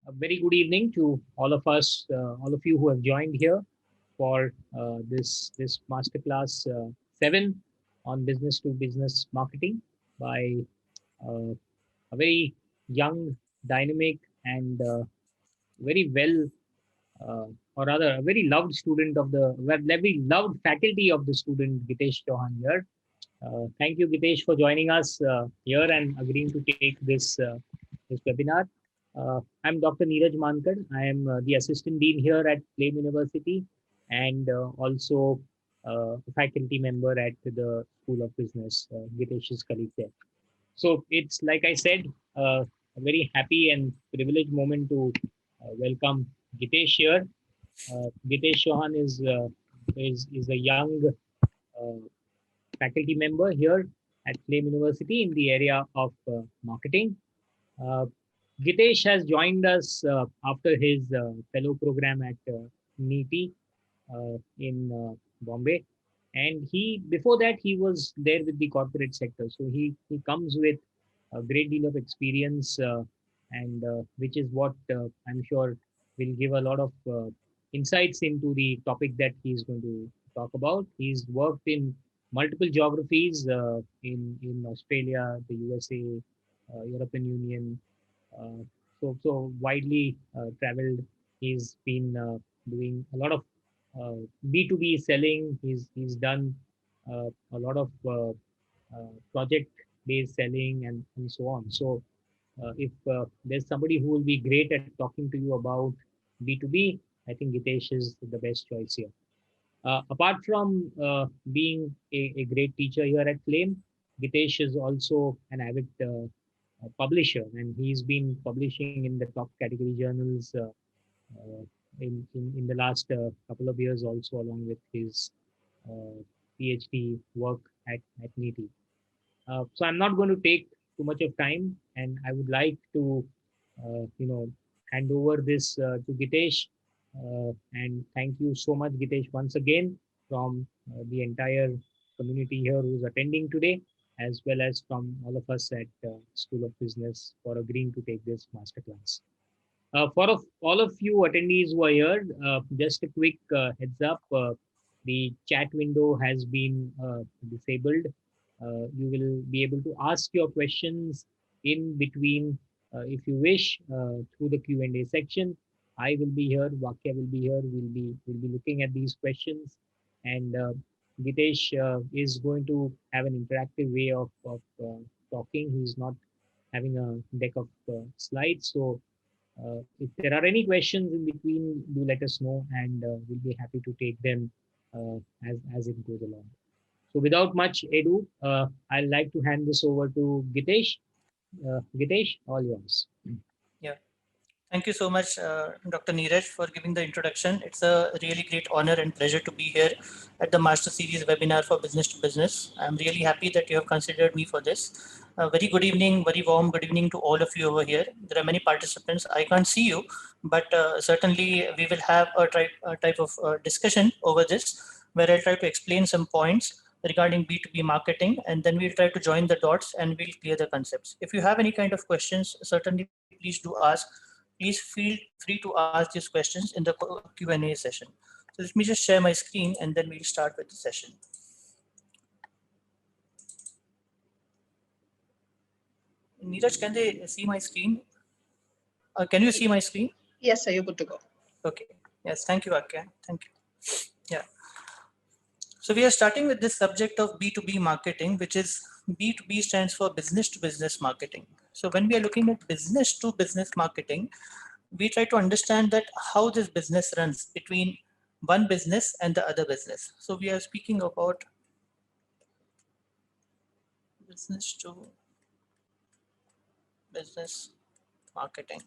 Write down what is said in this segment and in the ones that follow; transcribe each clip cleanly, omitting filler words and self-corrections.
A very good evening to all of us, all of you who have joined here for this masterclass 7 on business to business marketing by uh, a very young, dynamic, and very well, or rather, a very loved student of the very loved faculty of the student Gitesh Chauhan here. Thank you, Gitesh, for joining us here and agreeing to take this webinar. I'm Dr. Neeraj Mankad. I am the assistant dean here at Flame University and also a faculty member at the School of Business, Gitesh's colleague there. So it's like I said, a very happy and privileged moment to welcome Gitesh here. Gitesh Chauhan is a young uh, faculty member here at Flame University in the area of marketing. Uh, Gitesh has joined us after his fellow program at NEETI in Bombay. And he, before that, he was there with the corporate sector. So he comes with a great deal of experience, and which is what I'm sure will give a lot of insights into the topic that he's going to talk about. He's worked in multiple geographies in Australia, the USA, European Union, so widely traveled. He's been doing a lot of B2B selling. He's done a lot of project based selling and so on. So if there's somebody who will be great at talking to you about B2B, I think Gitesh is the best choice here. Apart from being a great teacher here at Flame, Gitesh is also an avid publisher, and he's been publishing in the top category journals in the last couple of years, also along with his uh, PhD work at NEETI. So I'm not going to take too much of time, and I would like to, hand over this to Gitesh. And thank you so much, Gitesh, once again from the entire community here who's attending today, as well as from all of us at School of Business for agreeing to take this masterclass. All of you attendees who are here, just a quick heads up. The chat window has been disabled. You will be able to ask your questions in between, if you wish, through the Q&A section. I will be here. Vakya will be here. We'll be looking at these questions, and Gitesh is going to have an interactive way of talking. He's not having a deck of slides, so if there are any questions in between, do let us know, and we'll be happy to take them as it goes along. So without much ado, I'd like to hand this over to Gitesh. Gitesh, all yours. Yeah, thank you so much, Dr. Neeraj, for giving the introduction. It's a really great honor and pleasure to be here at the Master Series webinar for Business to Business. I'm really happy that you have considered me for this. Very good evening, very warm good evening to all of you over here. There are many participants. I can't see you, but certainly we will have a type of discussion over this where I'll try to explain some points regarding B2B marketing, and then we'll try to join the dots and we'll clear the concepts. If you have any kind of questions, certainly please do ask. Please feel free to ask these questions in the Q&A session. So let me just share my screen and then we'll start with the session. Neeraj, can they see my screen? Can you see my screen? Yes, sir, you're good to go. Okay. Yes, thank you, Akya. Thank you. Yeah. So we are starting with this subject of B2B marketing, which is B2B stands for business to business marketing. So when we are looking at business to business marketing, we try to understand that how this business runs between one business and the other business. So we are speaking about business to business marketing.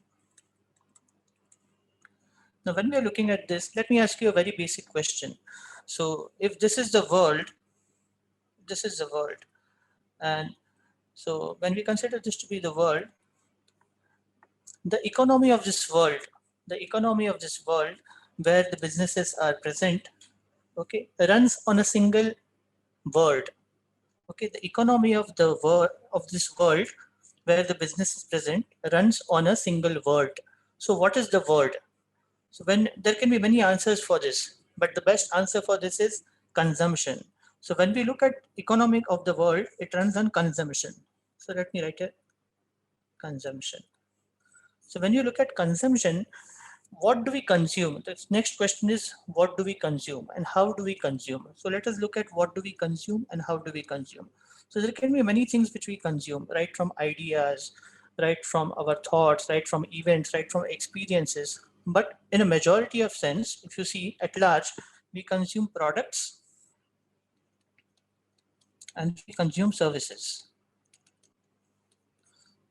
Now, when we are looking at this, let me ask you a very basic question. So if this is the world, this is the world. And so when we consider this to be the world, the economy of this world, where the businesses are present, okay, runs on a single word. Okay, the economy of this world where the business is present runs on a single word. So what is the word? So when there can be many answers for this, but the best answer for this is consumption. So when we look at economic of the world, it runs on consumption. So let me write it, consumption. So when you look at consumption, what do we consume? The next question is, what do we consume and how do we consume? So let us look at what do we consume and how do we consume. So there can be many things which we consume, right from ideas, right from our thoughts, right from events, right from experiences. But in a majority of sense, if you see at large, we consume products and we consume services.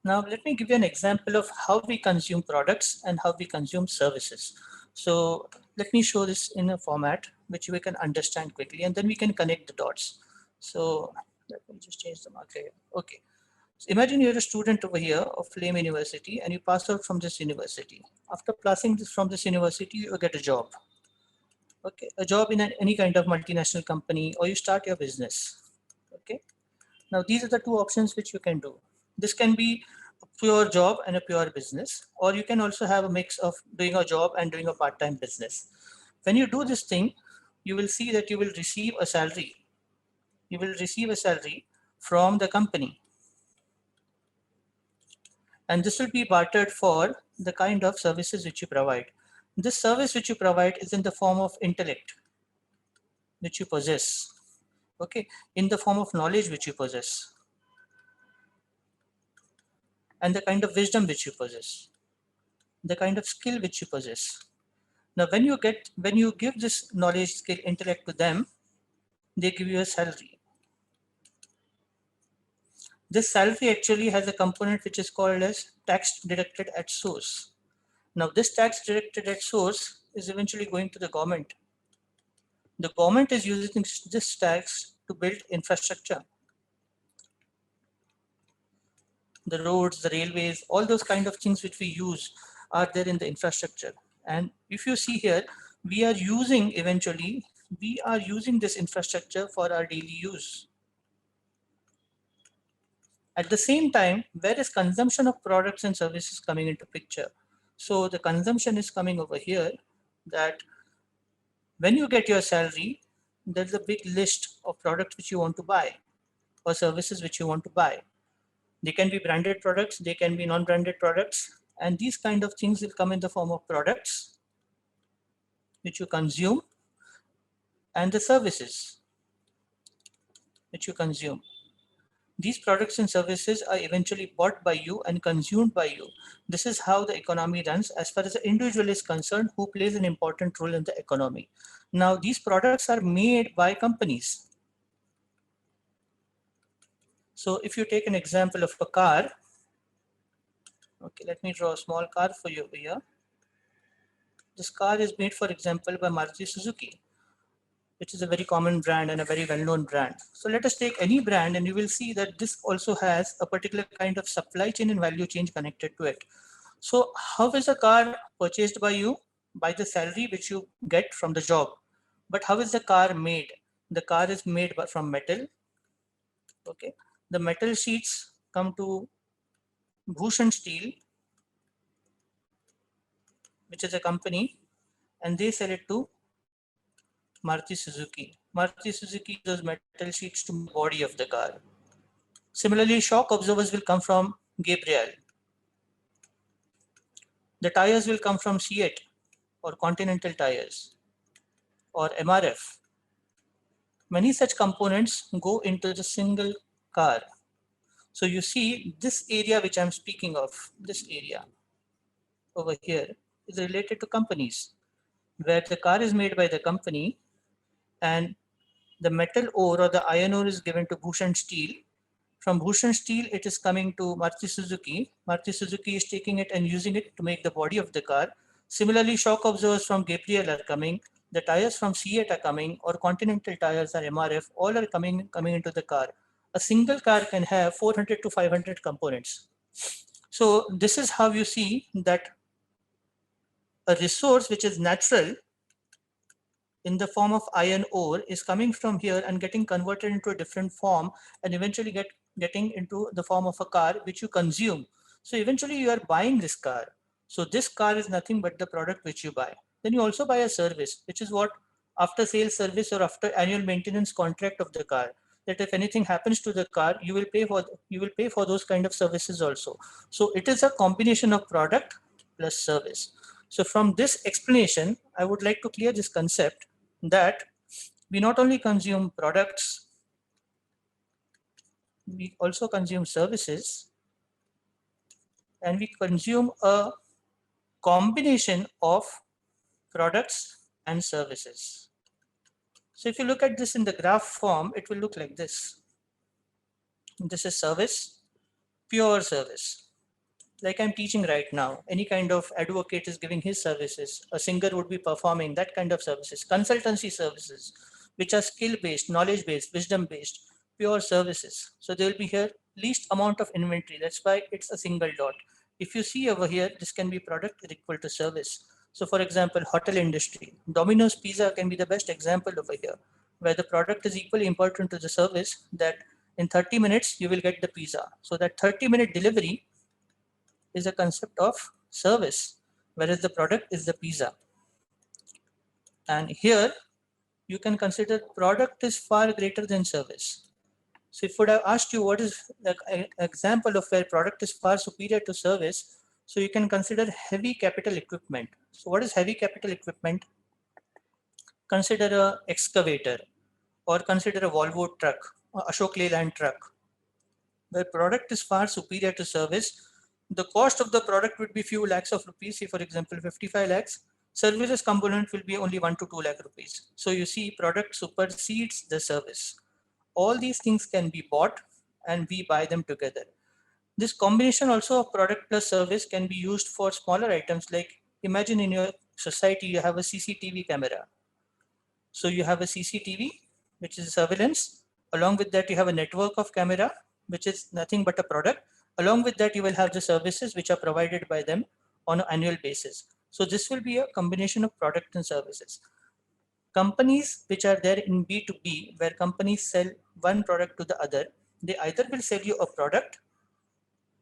Now, let me give you an example of how we consume products and how we consume services. So let me show this in a format which we can understand quickly, and then we can connect the dots. So let me just change the marker here. Okay. So imagine you're a student over here of Flame University and you pass out from this university. After passing this from this university, you get a job. Okay, a job in any kind of multinational company, or you start your business. Okay. Now these are the two options which you can do. This can be a pure job and a pure business, or you can also have a mix of doing a job and doing a part-time business. When you do this thing, you will see that you will receive a salary. You will receive a salary from the company. And this will be bartered for the kind of services which you provide. This service which you provide is in the form of intellect, which you possess. Okay, in the form of knowledge which you possess, and the kind of wisdom which you possess, the kind of skill which you possess. Now, when you give this knowledge, skill, intellect to them, they give you a salary. This salary actually has a component which is called as tax deducted at source. Now, this tax deducted at source is eventually going to the government. The government is using this tax to build infrastructure. The roads, the railways, all those kind of things which we use are there in the infrastructure. And if you see here, we are using this infrastructure for our daily use. At the same time, where is consumption of products and services coming into picture? So the consumption is coming over here, that when you get your salary, there's a big list of products which you want to buy or services which you want to buy. They can be branded products, they can be non-branded products, and these kind of things will come in the form of products which you consume and the services which you consume. These products and services are eventually bought by you and consumed by you. This is how the economy runs as far as the individual is concerned, who plays an important role in the economy. Now, these products are made by companies. So if you take an example of a car, okay, let me draw a small car for you over here. This car is made, for example, by Maruti Suzuki, which is a very common brand and a very well-known brand. So let us take any brand and you will see that this also has a particular kind of supply chain and value chain connected to it. So how is a car purchased by you? By the salary which you get from the job. But how is the car made? The car is made from metal. Okay. The metal sheets come to Bhushan Steel, which is a company, and they sell it to Maruti Suzuki. Maruti Suzuki those metal sheets to the body of the car. Similarly, shock absorbers will come from Gabriel. The tires will come from Seat or Continental Tires or MRF. Many such components go into the single car. So you see this area which I'm speaking of, this area over here is related to companies, where the car is made by the company and the metal ore or the iron ore is given to Bhushan Steel. From Bhushan Steel, it is coming to Maruti Suzuki. Maruti Suzuki is taking it and using it to make the body of the car. Similarly, shock absorbers from Gabriel are coming. The tires from Seat are coming, or Continental tires or MRF, all are coming into the car. A single car can have 400 to 500 components. So this is how you see that a resource which is natural in the form of iron ore is coming from here and getting converted into a different form and eventually getting into the form of a car which you consume. So eventually you are buying this car. So this car is nothing but the product which you buy. Then you also buy a service, which is what after sales service or after annual maintenance contract of the car, that if anything happens to the car, you will pay for those kind of services also. So it is a combination of product plus service. So from this explanation, I would like to clear this concept that we not only consume products, we also consume services, and we consume a combination of products and services. So if you look at this in the graph form, it will look like this. This is service, pure service. Like I'm teaching right now, any kind of advocate is giving his services. A singer would be performing that kind of services. Consultancy services, which are skill-based, knowledge-based, wisdom-based, pure services. So they will be here least amount of inventory. That's why it's a single dot. If you see over here, this can be product is equal to service. So for example, hotel industry, Domino's Pizza can be the best example over here, where the product is equally important to the service, that in 30 minutes, you will get the pizza. So that 30-minute delivery is a concept of service, whereas the product is the pizza. And here you can consider product is far greater than service. So if I would have asked you what is an example of where product is far superior to service, so you can consider heavy capital equipment. So what is heavy capital equipment? Consider a excavator, or consider a Volvo truck, or Ashok Leyland truck, where product is far superior to service. The cost of the product would be few lakhs of rupees, say for example 55 lakhs. Services component will be only 1 to 2 lakh rupees. So you see, product supersedes the service. All these things can be bought and we buy them together. This combination also of product plus service can be used for smaller items, like imagine in your society you have a CCTV camera. So you have a CCTV, which is surveillance. Along with that, you have a network of camera, which is nothing but a product. Along with that, you will have the services which are provided by them on an annual basis. So this will be a combination of product and services. Companies which are there in B2B, where companies sell one product to the other, they either will sell you a product,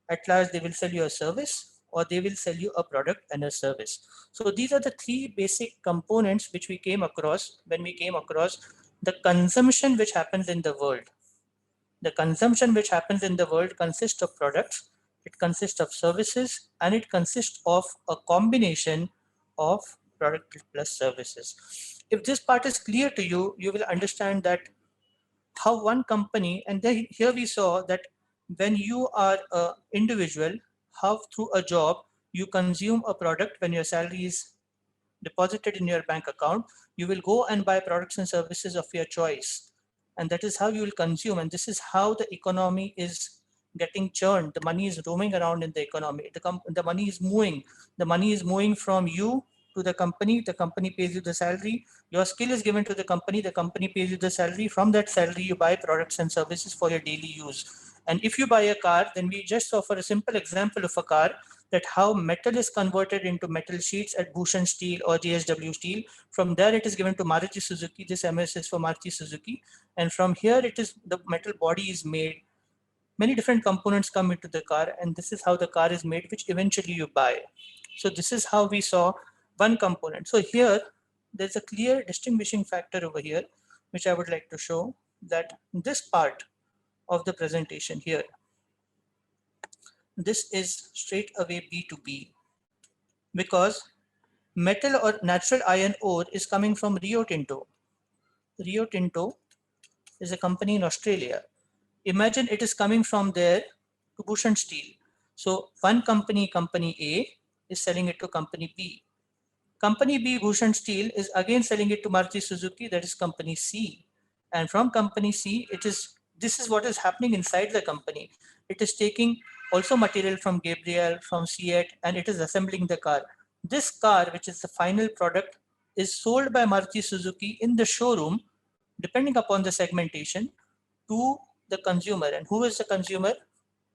at last they will sell you a service, or they will sell you a product and a service. So these are the three basic components which we came across when we came across the consumption which happens in the world. The consumption which happens in the world consists of products, it consists of services, and it consists of a combination of product plus services. If this part is clear to you, you will understand that how one company, and then here we saw that when you are an individual, how through a job you consume a product. When your salary is deposited in your bank account, you will go and buy products and services of your choice, and that is how you will consume. And this is how the economy is getting churned. The money is roaming around in the economy. The money is moving. The money is moving from you to the company pays you the salary, your skill is given to the company pays you the salary. From that salary, you buy products and services for your daily use. And if you buy a car, then we just offer a simple example of a car, that how metal is converted into metal sheets at Bhushan Steel or JSW Steel. From there, it is given to Maruti Suzuki. This MS is for Maruti Suzuki. And from here, it is the metal body is made. Many different components come into the car, and this is how the car is made, which eventually you buy. So this is how we saw one component. So here, there's a clear distinguishing factor over here, which I would like to show, that this part of the presentation here, this is straight away B2B, because metal or natural iron ore is coming from Rio Tinto. Rio Tinto is a company in Australia. Imagine it is coming from there to Bhushan Steel. So one company, company A, is selling it to company B. Company B, Bhushan Steel, is again selling it to Maruti Suzuki, that is company C. And from company C, this is what is happening inside the company. It is taking also material from Gabriel, from Seat, and it is assembling the car. This car, which is the final product, is sold by Maruti Suzuki in the showroom, depending upon the segmentation, to the consumer. And who is the consumer?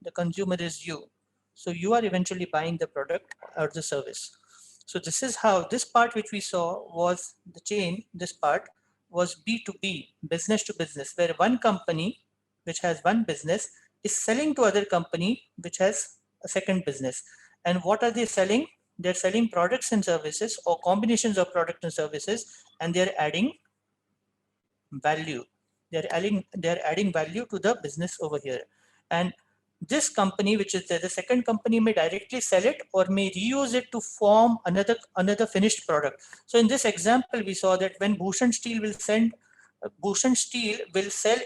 The consumer is you. So you are eventually buying the product or the service. So this is how this part which we saw was the chain. This part was B2B, business to business, where one company which has one business is selling to other company which has a second business. And what are they selling? they're selling products and services or combinations of products and services, and they're adding value. They're adding value to the business over here. And this company, which is the second company, may directly sell it or may reuse it to form another finished product. So in this example, we saw that when Bhushan Steel will sell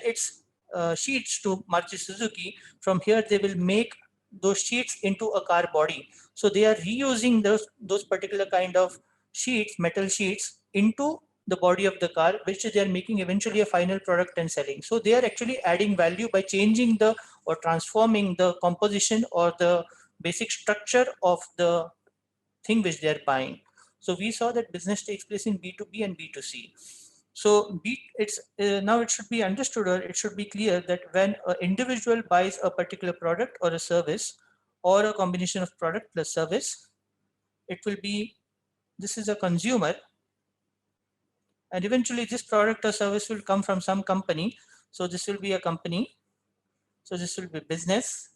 its sheets to Maruti Suzuki. From here, they will make those sheets into a car body. So they are reusing those particular kind of sheets, metal sheets, into the body of the car, which they are making eventually a final product and selling. So they are actually adding value by changing or transforming the composition or the basic structure of the thing which they are buying. So we saw that business takes place in B2B and B2C. So now it should be understood, or it should be clear, that when an individual buys a particular product or a service or a combination of product plus service, this is a consumer, and eventually this product or service will come from some company. So this will be a company. So this will be business.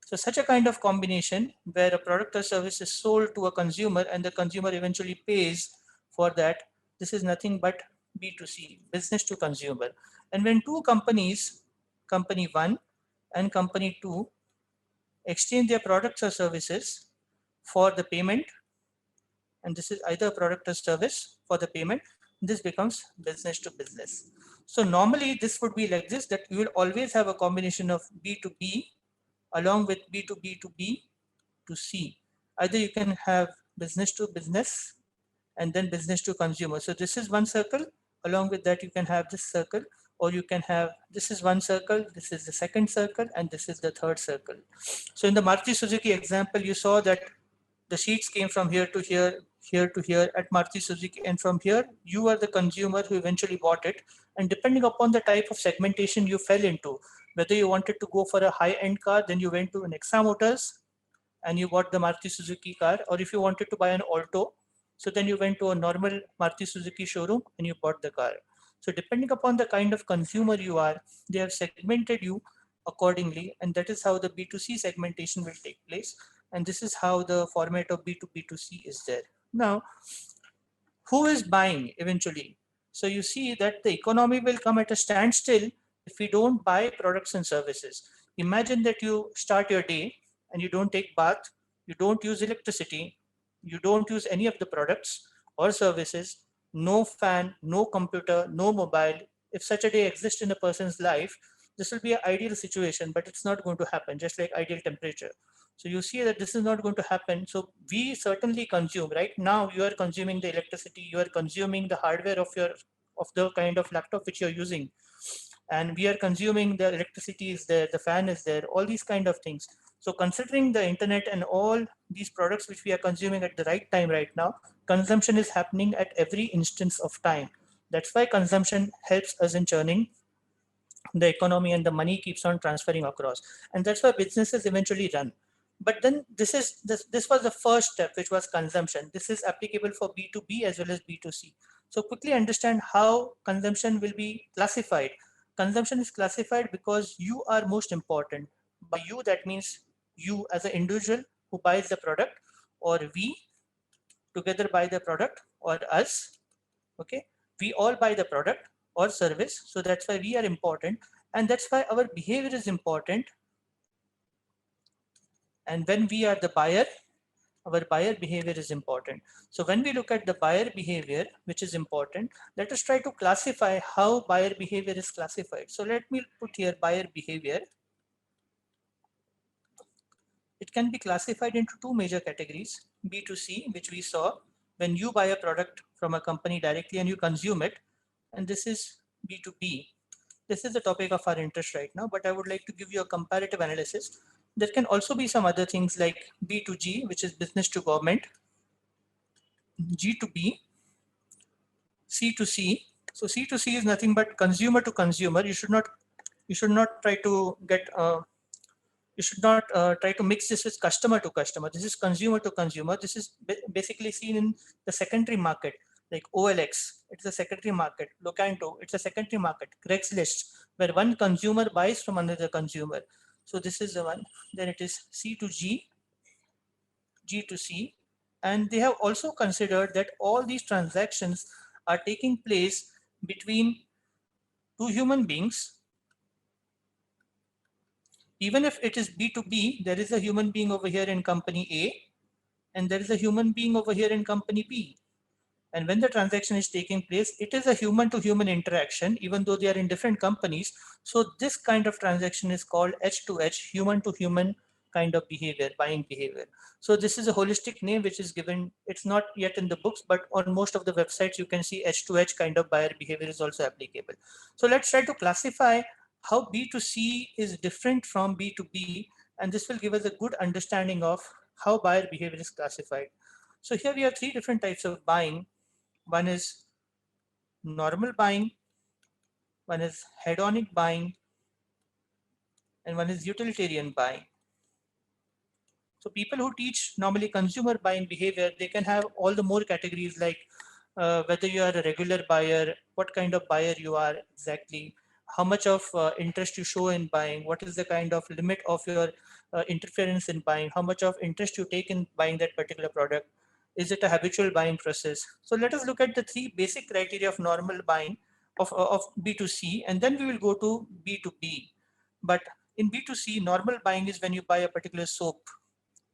So such a kind of combination where a product or service is sold to a consumer and the consumer eventually pays for that, this is nothing but B2C, business to consumer. And when two companies, company 1 and company 2, exchange their products or services for the payment, and this is either a product or service for the payment, this becomes business to business. So normally this would be like this, that you will always have a combination of B2B along with B2B to B to C. Either you can have business to business and then business to consumer. So this is one circle. Along with that, you can have this circle, or you can have, this is one circle, this is the second circle, and this is the third circle. So in the Maruti Suzuki example, you saw that the sheets came from here to here, here to here at Maruti Suzuki, and from here you are the consumer who eventually bought it. And depending upon the type of segmentation you fell into, whether you wanted to go for a high-end car, then you went to Nexa Motors and you bought the Maruti Suzuki car, or if you wanted to buy an Alto, so then you went to a normal Maruti Suzuki showroom and you bought the car. So depending upon the kind of consumer you are, they have segmented you accordingly, and that is how the B2C segmentation will take place. And this is how the format of B2B2C is there. Now, who is buying eventually? So you see that the economy will come at a standstill if we don't buy products and services. Imagine that you start your day and you don't take bath, you don't use electricity, you don't use any of the products or services, no fan, no computer, no mobile. If such a day exists in a person's life, this will be an ideal situation, but it's not going to happen, just like ideal temperature. So you see that this is not going to happen. So we certainly consume. Right now you are consuming the electricity, you are consuming the hardware of the kind of laptop which you're using, and we are consuming the electricity is there, the fan is there, all these kind of things. So considering the internet and all these products which we are consuming at the right time right now, consumption is happening at every instance of time. That's why consumption helps us in churning the economy, and the money keeps on transferring across. And that's why businesses eventually run. But then this was the first step, which was consumption. This is applicable for B2B as well as B2C. So quickly understand how consumption will be classified. Consumption is classified because you are most important. By you, that means you as an individual who buys the product, or we together buy the product, or us. Okay, we all buy the product or service. So that's why we are important, and that's why our behavior is important. And when we are the buyer, our buyer behavior is important. So when we look at the buyer behavior, which is important, let us try to classify how buyer behavior is classified. So let me put here buyer behavior. It can be classified into two major categories: B2C, which we saw when you buy a product from a company directly and you consume it, and this is B2B. This is the topic of our interest right now, but I would like to give you a comparative analysis. There can also be some other things like B2G, which is business to government, G2B, C2C. So C2C is nothing but consumer to consumer. You should not try to get you should not try to mix this with customer to customer. This is consumer to consumer. This is basically seen in the secondary market, like OLX, it's a secondary market. Locanto, it's a secondary market. Craigslist, where one consumer buys from another consumer. So this is the one. Then it is C to G, G to C, And they have also considered that all these transactions are taking place between two human beings. Even if it is B2B, there is a human being over here in company A, and there is a human being over here in company B. And when the transaction is taking place, it is a human to human interaction, even though they are in different companies. So this kind of transaction is called H2H, human to human kind of behavior, buying behavior. So this is a holistic name which is given. It's not yet in the books, but on most of the websites, you can see H2H kind of buyer behavior is also applicable. So let's try to classify how B2C is different from B2B, and this will give us a good understanding of how buyer behavior is classified. So here we have three different types of buying. One is normal buying, one is hedonic buying, and one is utilitarian buying. So people who teach normally consumer buying behavior, they can have all the more categories like whether you are a regular buyer, what kind of buyer you are exactly, how much of interest you show in buying, what is the kind of limit of your interference in buying, how much of interest you take in buying that particular product. Is it a habitual buying process? So let us look at the three basic criteria of normal buying of B2C, and then we will go to B2B. But in B2C, normal buying is when you buy a particular soap.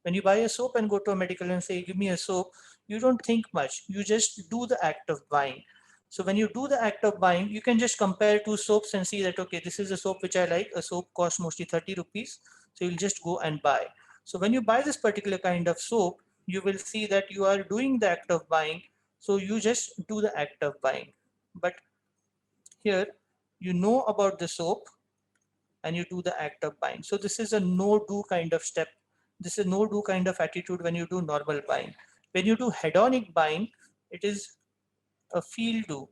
When you buy a soap and go to a medical and say, give me a soap, you don't think much. You just do the act of buying. So when you do the act of buying, you can just compare two soaps and see that, okay, this is a soap which I like. A soap costs mostly 30 rupees. So you'll just go and buy. So when you buy this particular kind of soap, you will see that you are doing the act of buying. So you just do the act of buying. But here, you know about the soap and you do the act of buying. So this is a no-do kind of step. This is no-do kind of attitude when you do normal buying. When you do hedonic buying, it is a feel-do.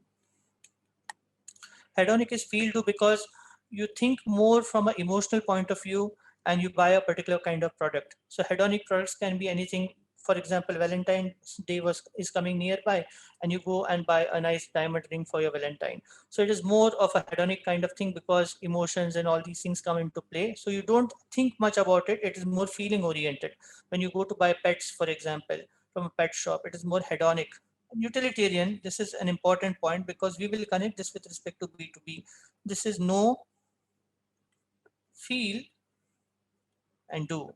Hedonic is feel-do because you think more from an emotional point of view and you buy a particular kind of product. So hedonic products can be anything. For example, Valentine's Day is coming nearby and you go and buy a nice diamond ring for your Valentine. So it is more of a hedonic kind of thing because emotions and all these things come into play. So you don't think much about it. It is more feeling oriented. When you go to buy pets, for example, from a pet shop, it is more hedonic. Utilitarian, this is an important point because we will connect this with respect to B2B. This is know, feel, and do.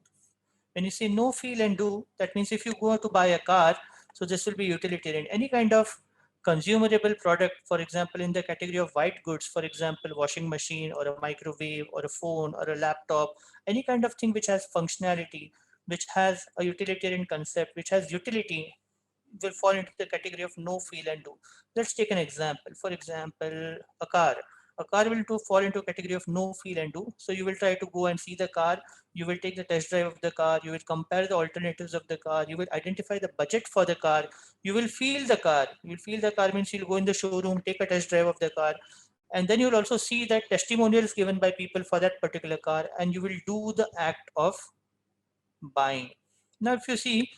When you say no, feel, and do, that means if you go to buy a car, so this will be utilitarian. Any kind of consumable product, for example, in the category of white goods, for example, washing machine or a microwave or a phone or a laptop, any kind of thing which has functionality, which has a utilitarian concept, which has utility, will fall into the category of no, feel, and do. Let's take an example. For example, a car. A car will fall into a category of no, feel, and do. So you will try to go and see the car. You will take the test drive of the car. You will compare the alternatives of the car. You will identify the budget for the car. You will feel the car. You will feel the car means you'll go in the showroom, take a test drive of the car. And then you'll also see that testimonials given by people for that particular car. And you will do the act of buying. Now, if you see,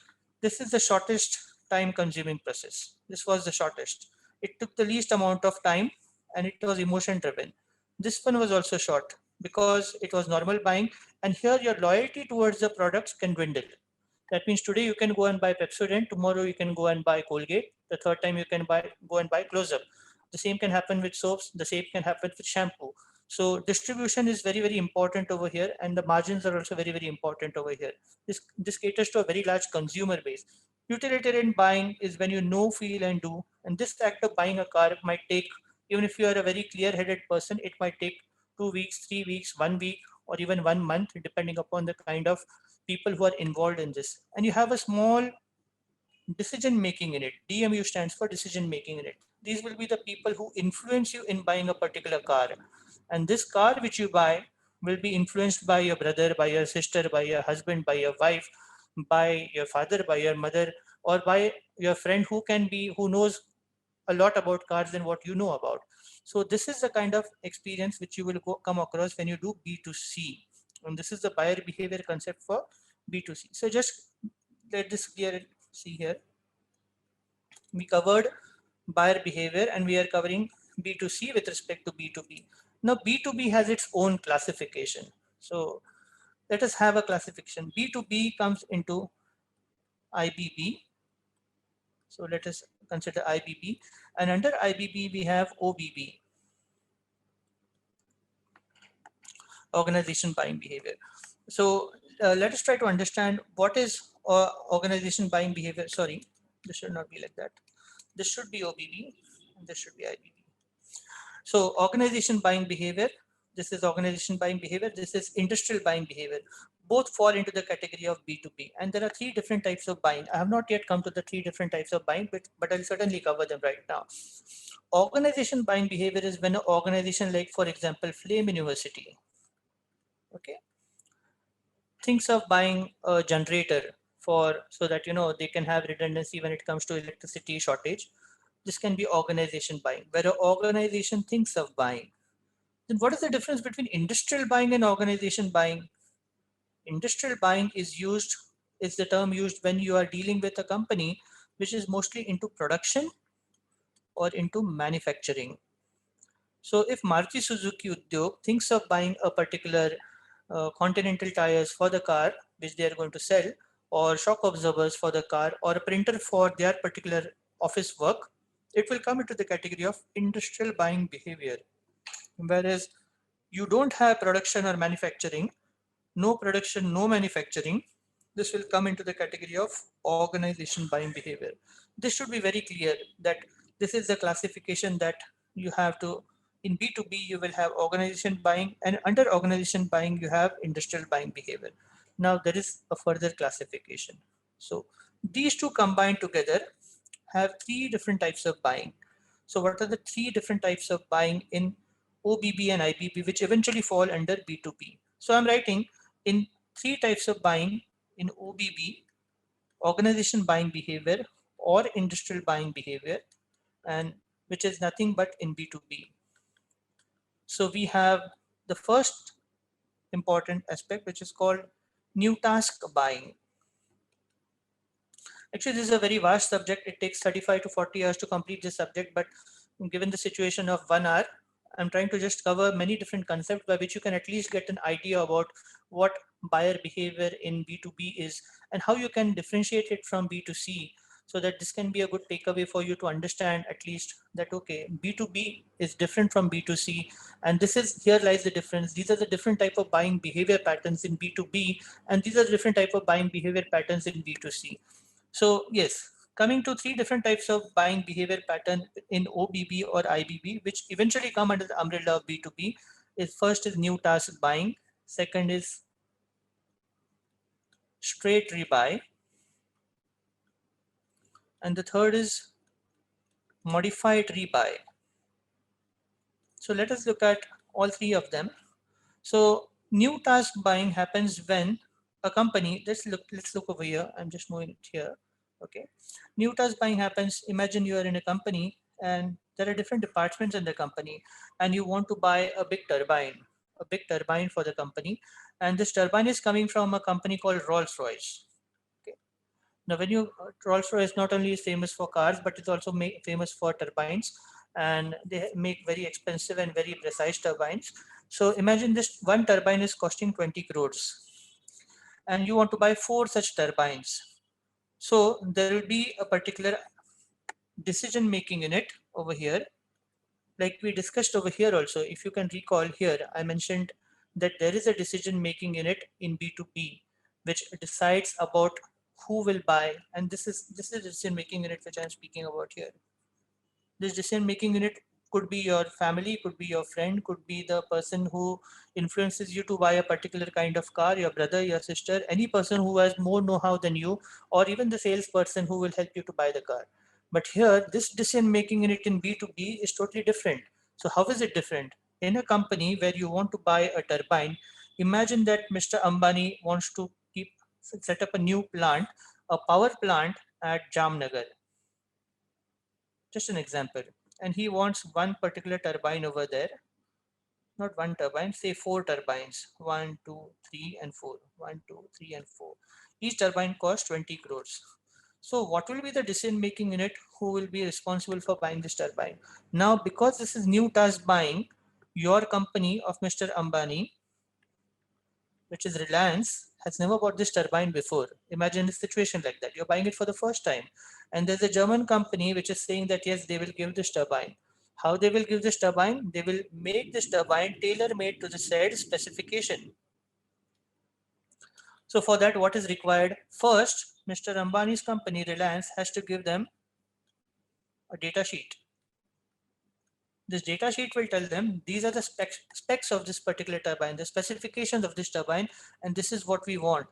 this is the shortest time consuming process. This was the shortest. It took the least amount of time and it was emotion driven. This one was also short because it was normal buying. And here your loyalty towards the products can dwindle. That means today you can go and buy Pepsodent, tomorrow you can go and buy Colgate, the third time you can go and buy Close-Up. The same can happen with soaps, the same can happen with shampoo. So distribution is very, very important over here, and the margins are also very, very important over here. This caters to a very large consumer base. Utilitarian buying is when you know, feel, and do. And this act of buying a car might take, even if you are a very clear-headed person, it might take 2 weeks, 3 weeks, 1 week, or even 1 month, depending upon the kind of people who are involved in this. And you have a small decision making in it. DMU stands for decision making in it. These will be the people who influence you in buying a particular car. And this car which you buy will be influenced by your brother, by your sister, by your husband, by your wife, by your father, by your mother, or by your friend who knows a lot about cars than what you know about. So this is the kind of experience which you will come across when you do B2C. And this is the buyer behavior concept for B2C. So just let this see here. We covered buyer behavior and we are covering B2C with respect to B2B. Now B2B has its own classification. So let us have a classification. B2B comes into IBB So let us consider IBB, and under IBB we have OBB, organization buying behavior. So let us try to understand what is organization buying behavior. Sorry, this should not be like that. This should be OBB and this should be IBB. So organization buying behavior, this is organization buying behavior, this is industrial buying behavior. Both fall into the category of B2B, and there are three different types of buying. I have not yet come to the three different types of buying, but I'll certainly cover them right now. Organization buying behavior is when an organization, like for example, Flame University, okay, thinks of buying a generator for, so that they can have redundancy when it comes to electricity shortage. This can be organization buying, where an organization thinks of buying. Then what is the difference between industrial buying and organization buying? Industrial buying is the term used when you are dealing with a company which is mostly into production or into manufacturing. So if Maruti Suzuki Udyog thinks of buying a particular Continental tires for the car which they are going to sell, or shock absorbers for the car, or a printer for their particular office work, it will come into the category of industrial buying behavior. Whereas you don't have production or manufacturing, no production, no manufacturing, this will come into the category of organization buying behavior. This should be very clear that this is the classification that you have to, in B2B, you will have organization buying, and under organization buying, you have industrial buying behavior. Now there is a further classification. So these two combined together have three different types of buying. So what are the three different types of buying in OBB and IBB, which eventually fall under B2B? So I'm writing in three types of buying in OBB: organization buying behavior or industrial buying behavior, and which is nothing but in B2B. So we have the first important aspect, which is called new task buying. Actually, this is a very vast subject. It takes 35 to 40 hours to complete this subject, but given the situation of 1 hour, I'm trying to just cover many different concepts by which you can at least get an idea about what buyer behavior in B2B is and how you can differentiate it from B2C, so that this can be a good takeaway for you to understand at least that, okay, B2B is different from B2C, and this is, here lies the difference. These are the different type of buying behavior patterns in B2B, and these are the different type of buying behavior patterns in B2C. So yes, coming to three different types of buying behavior pattern in OBB or IBB, which eventually come under the umbrella of B2B, is first is new task buying, second is straight rebuy, and the third is modified rebuy. So let us look at all three of them. So new task buying happens when a company, let's look over here. I'm just moving it here. Okay. New task buying happens. Imagine you are in a company and there are different departments in the company, and you want to buy a big turbine for the company. And this turbine is coming from a company called Rolls-Royce. Okay. Now, when you, Rolls-Royce not only is famous for cars, but it's also famous for turbines, and they make very expensive and very precise turbines. So imagine this one turbine is costing 20 crores and you want to buy 4 such turbines. So there will be a particular decision making unit over here. Like we discussed over here also, if you can recall here, I mentioned that there is a decision making unit in B2B which decides about who will buy, and this is the decision making unit which I'm speaking about here. This decision making unit could be your family, could be your friend, could be the person who influences you to buy a particular kind of car, your brother, your sister, any person who has more know-how than you, or even the salesperson who will help you to buy the car. But here, this decision making unit in B2B is totally different. So how is it different? In a company where you want to buy a turbine, imagine that Mr. Ambani wants to set up a new plant, a power plant at Jamnagar. Just an example. And he wants one particular turbine over there. Not one turbine, say 4 turbines. 1, 2, 3, and 4. 1, 2, 3, and 4. Each turbine costs 20 crores. So what will be the decision making unit who will be responsible for buying this turbine? Now, because this is new task buying, your company of Mr. Ambani which is Reliance, has never bought this turbine before. Imagine a situation like that. You're buying it for the first time. And there's a German company which is saying that, yes, they will give this turbine. How they will give this turbine? They will make this turbine tailor-made to the said specification. So for that, what is required? First, Mr. Ambani's company, Reliance, has to give them a data sheet. This data sheet will tell them these are the specs of this particular turbine, the specifications of this turbine, and this is what we want.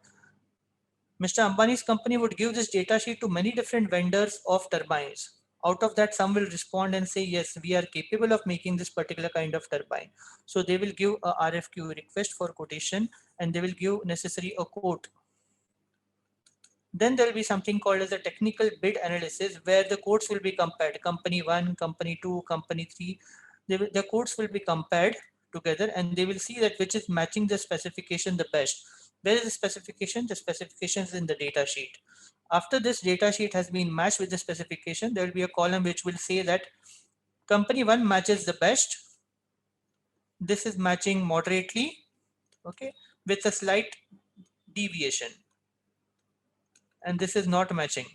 Mr. Ambani's company would give this data sheet to many different vendors of turbines. Out of that, some will respond and say, yes, we are capable of making this particular kind of turbine. So they will give a RFQ, request for quotation, and they will give necessary a quote. Then there will be something called as a technical bid analysis, where the quotes will be compared. Company 1, company 2, company 3, the quotes will be compared together, and they will see that which is matching the specification the best. Where is the specification? The specification is in the data sheet. After this data sheet has been matched with the specification, there will be a column which will say that company 1 matches the best. This is matching moderately, okay, with a slight deviation. And this is not matching.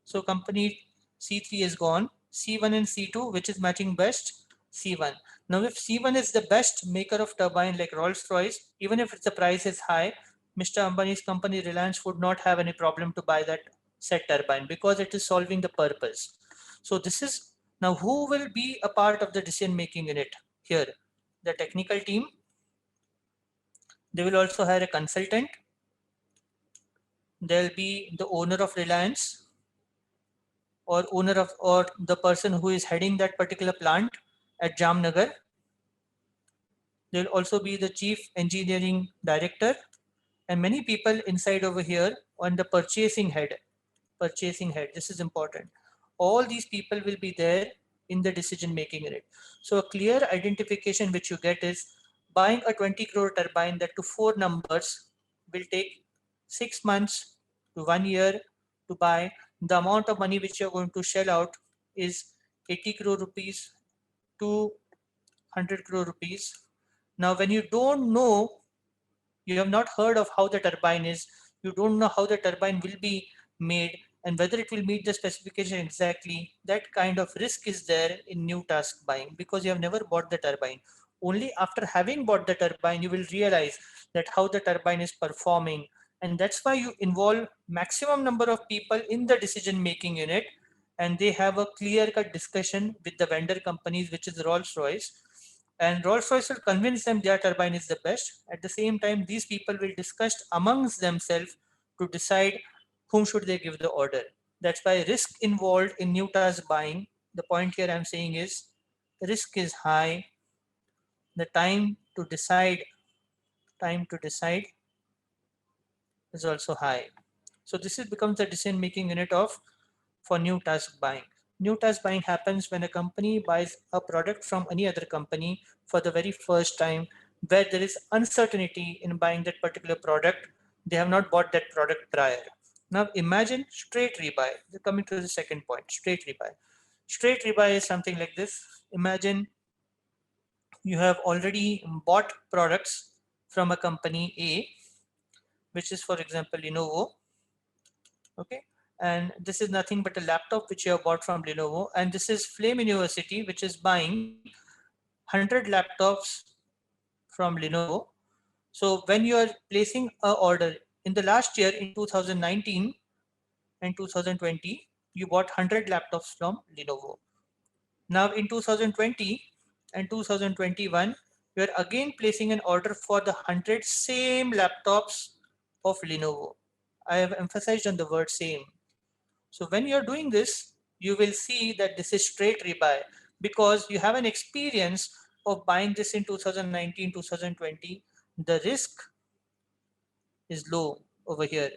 So company C3 is gone. C1 and C2, which is matching best? C1. Now, if C1 is the best maker of turbine like Rolls-Royce, even if the price is high, Mr. Ambani's company Reliance would not have any problem to buy that set turbine because it is solving the purpose. So this is now who will be a part of the decision making in it here? The technical team. They will also hire a consultant. There will be the owner of Reliance, or the person who is heading that particular plant at Jamnagar. There will also be the chief engineering director and many people inside over here on the purchasing head. This is important. All these people will be there in the decision making unit. So a clear identification which you get is buying a 20 crore turbine that to 4 numbers will take 6 months to 1 year to buy. The amount of money which you're going to shell out is 80 crore rupees to 100 crore rupees. Now, when you don't know, you have not heard of how the turbine is, you don't know how the turbine will be made and whether it will meet the specification exactly, that kind of risk is there in new task buying because you have never bought the turbine. Only after having bought the turbine, you will realize that how the turbine is performing. And that's why you involve maximum number of people in the decision making unit, and they have a clear cut discussion with the vendor companies, which is Rolls-Royce. And Rolls-Royce will convince them their turbine is the best. At the same time, these people will discuss amongst themselves to decide whom should they give the order. That's why risk involved in new task buying. The point here I'm saying is risk is high. The time to decide is also high. So this becomes the decision making unit for new task buying. New task buying happens when a company buys a product from any other company for the very first time, where there is uncertainty in buying that particular product. They have not bought that product prior. Now imagine straight rebuy. Coming to the second point, straight rebuy. Straight rebuy is something like this. Imagine you have already bought products from a company A, which is, for example, Lenovo. Okay. And this is nothing but a laptop which you have bought from Lenovo. And this is Flame University, which is buying 100 laptops from Lenovo. So when you are placing an order in the last year, in 2019 and 2020, you bought 100 laptops from Lenovo. Now in 2020 and 2021, you are again placing an order for the 100 same laptops of Lenovo. I have emphasized on the word same. So when you're doing this, you will see that this is straight rebuy because you have an experience of buying this in 2019, 2020. The risk is low over here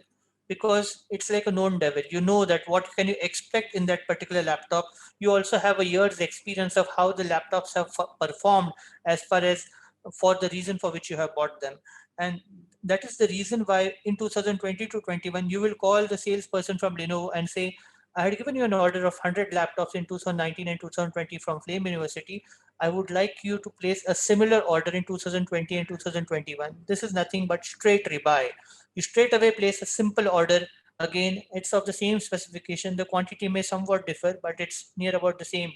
because it's like a known devil. You know that what can you expect in that particular laptop. You also have a year's experience of how the laptops have performed as far as for the reason for which you have bought them. And that is the reason why in 2020 to 21, you will call the salesperson from Lenovo and say, I had given you an order of 100 laptops in 2019 and 2020 from Flame University. I would like you to place a similar order in 2020 and 2021. This is nothing but straight rebuy. You straight away place a simple order. Again, it's of the same specification. The quantity may somewhat differ, but it's near about the same.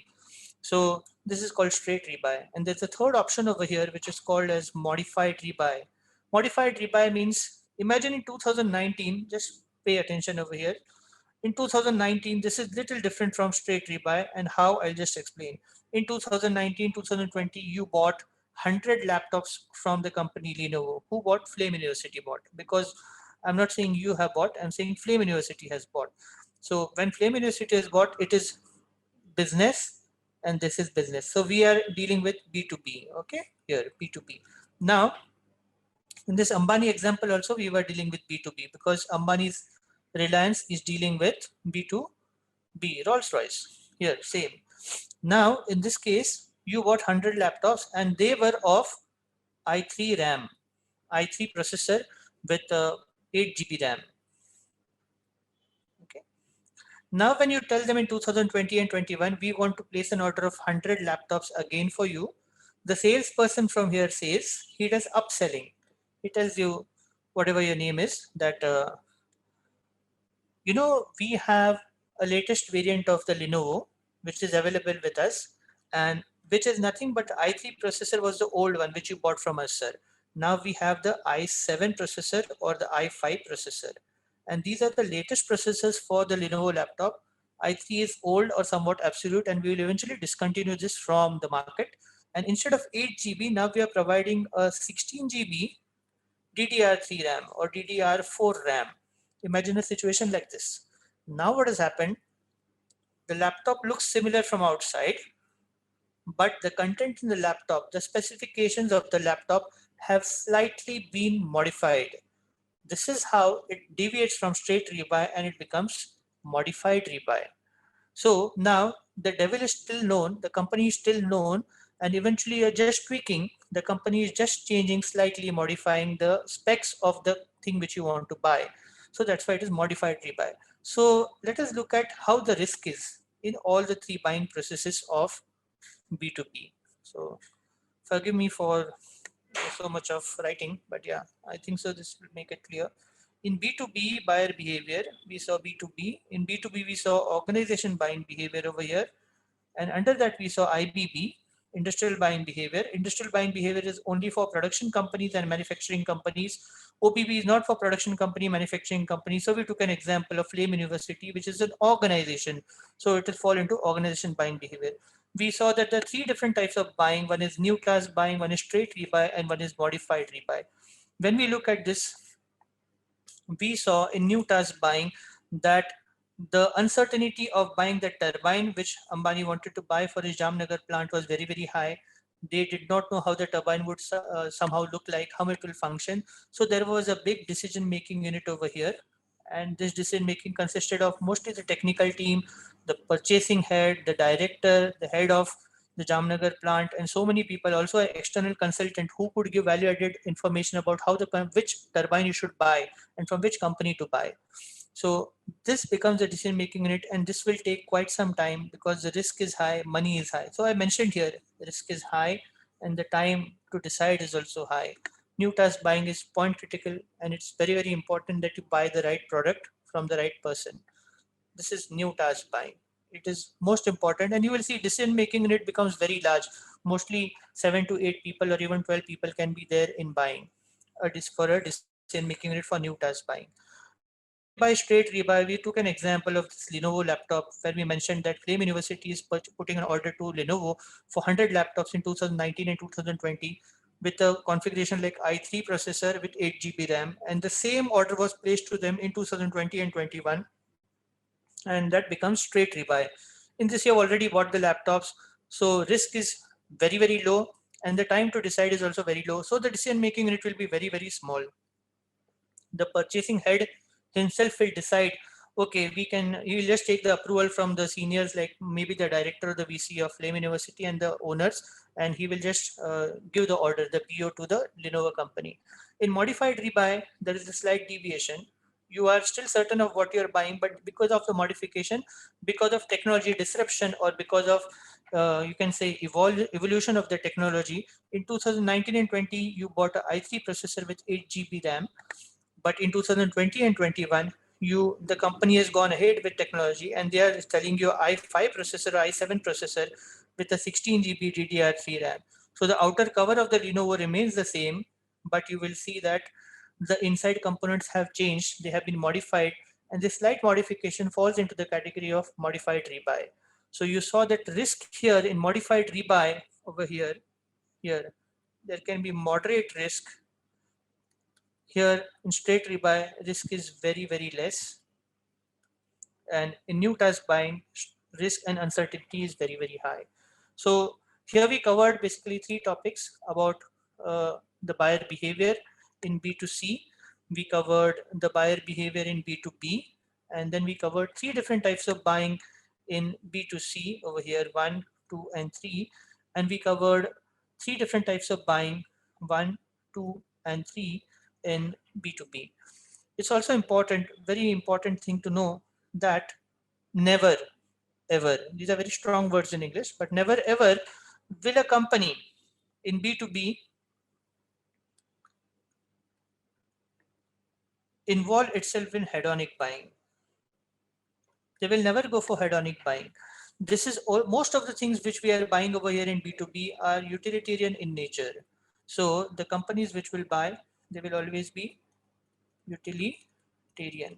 So this is called straight rebuy. And there's a third option over here, which is called as modified rebuy. Modified rebuy means, imagine in 2019, just pay attention over here. In 2019, this is little different from straight rebuy, and how I'll just explain. In 2019, 2020, you bought 100 laptops from the company Lenovo. Who bought? Flame University bought. Because I'm not saying you have bought, I'm saying Flame University has bought. So when Flame University has bought, it is business and this is business. So we are dealing with B2B, okay? Here, B2B. Now, in this Ambani example also, we were dealing with B2B because Ambani's Reliance is dealing with B2B, Rolls-Royce. Here, same. Now, in this case, you bought 100 laptops and they were of i3 RAM, i3 processor with 8 GB RAM. Okay. Now, when you tell them in 2020 and 21, we want to place an order of 100 laptops again for you, the salesperson from here says he does upselling. He tells you whatever your name is that, you know, we have a latest variant of the Lenovo, which is available with us, and which is nothing but i3 processor was the old one, which you bought from us, sir. Now we have the i7 processor or the i5 processor. And these are the latest processors for the Lenovo laptop. i3 is old or somewhat absolute, and we will eventually discontinue this from the market. And instead of 8 GB, now we are providing a 16 GB DDR3 RAM or DDR4 RAM. Imagine a situation like this. Now what has happened? The laptop looks similar from outside, but the content in the laptop, the specifications of the laptop have slightly been modified. This is how it deviates from straight rebuy and it becomes modified rebuy. So now the devil is still known, the company is still known, and eventually you're just tweaking. The company is just changing, slightly modifying the specs of the thing which you want to buy. So that's why it is modified rebuy. So let us look at how the risk is in all the three buying processes of B2B. So forgive me for so much of writing, but yeah, I think so this will make it clear. In B2B buyer behavior, we saw B2B. In B2B, we saw organization buying behavior over here. And under that, we saw IBB, industrial buying behavior. Industrial buying behavior is only for production companies and manufacturing companies. OBB is not for production company, manufacturing company. So we took an example of Flame University, which is an organization. So it will fall into organization buying behavior. We saw that there are three different types of buying. One is new class buying, one is straight rebuy, and one is modified rebuy. When we look at this, we saw in new task buying that the uncertainty of buying the turbine which Ambani wanted to buy for his Jamnagar plant was very, very high. They did not know how the turbine would somehow look like, how it will function. So there was a big decision-making unit over here. And this decision-making consisted of mostly the technical team, the purchasing head, the director, the head of the Jamnagar plant, and so many people, also an external consultant who could give value-added information about how which turbine you should buy and from which company to buy. So this becomes a decision-making unit, and this will take quite some time because the risk is high, money is high. So I mentioned here, the risk is high and the time to decide is also high. New task buying is point critical, and it's very, very important that you buy the right product from the right person. This is new task buying. It is most important, and you will see decision-making unit becomes very large. Mostly 7 to 8 people or even 12 people can be there in buying for a decision-making unit for new task buying. By straight rebuy, we took an example of this Lenovo laptop where we mentioned that Flame University is putting an order to Lenovo for 100 laptops in 2019 and 2020 with a configuration like i3 processor with 8 GB RAM. And the same order was placed to them in 2020 and 21. And that becomes straight rebuy. In this, you have already bought the laptops. So risk is very, very low. And the time to decide is also very low. So the decision-making unit will be very, very small. The purchasing head himself will decide, okay, he will just take the approval from the seniors, like maybe the director or the VC of Flame University and the owners, and he will just give the order, the PO to the Lenovo company. In modified rebuy, there is a slight deviation. you are still certain of what you're buying, but because of the modification, because of technology disruption, or because of you can say evolution of the technology, in 2019 and 20 you bought a i3 processor with 8 GB RAM, but in 2020 and 21 the company has gone ahead with technology and they are selling you i5 processor, i7 processor with a 16 GB DDR3 RAM. So the outer cover of the Lenovo remains the same, but you will see that the inside components have changed, they have been modified, and this slight modification falls into the category of modified rebuy. So you saw that risk here in modified rebuy over here, there can be moderate risk. Here in straight rebuy, risk is very, very less. And in new task buying, risk and uncertainty is very, very high. So here we covered basically 3 topics about the buyer behavior in B2C. We covered the buyer behavior in B2B, and then we covered 3 different types of buying in B2C over here, 1, 2, and 3. And we covered 3 different types of buying, 1, 2, and 3 in B2B. It's also important, very important thing to know that never ever, these are very strong words in English, but never ever will a company in B2B involve itself in hedonic buying. They will never go for hedonic buying. This is all, most of the things which we are buying over here in B2B are utilitarian in nature. So the companies which will buy, they will always be utilitarian.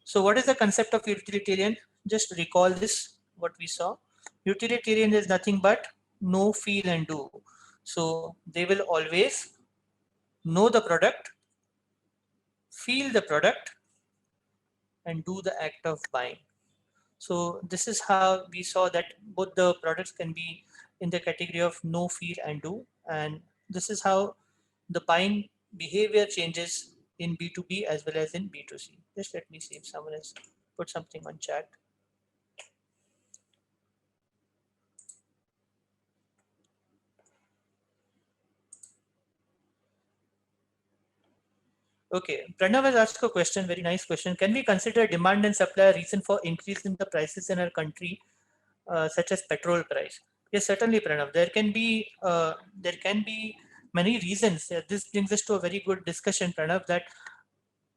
So what is the concept of utilitarian? Just recall this, what we saw. Utilitarian is nothing but know, feel, and do. So they will always know the product, feel the product, and do the act of buying. So this is how we saw that both the products can be in the category of know, feel, and do. And this is how the buying behavior changes in B2B as well as in B2C. Just let me see if someone has put something on chat. Okay, Pranav has asked a question, very nice question. Can we consider demand and supply a reason for increase in the prices in our country, such as petrol price? Yes, certainly, Pranav. There can be many reasons. This brings us to a very good discussion, Pranav, that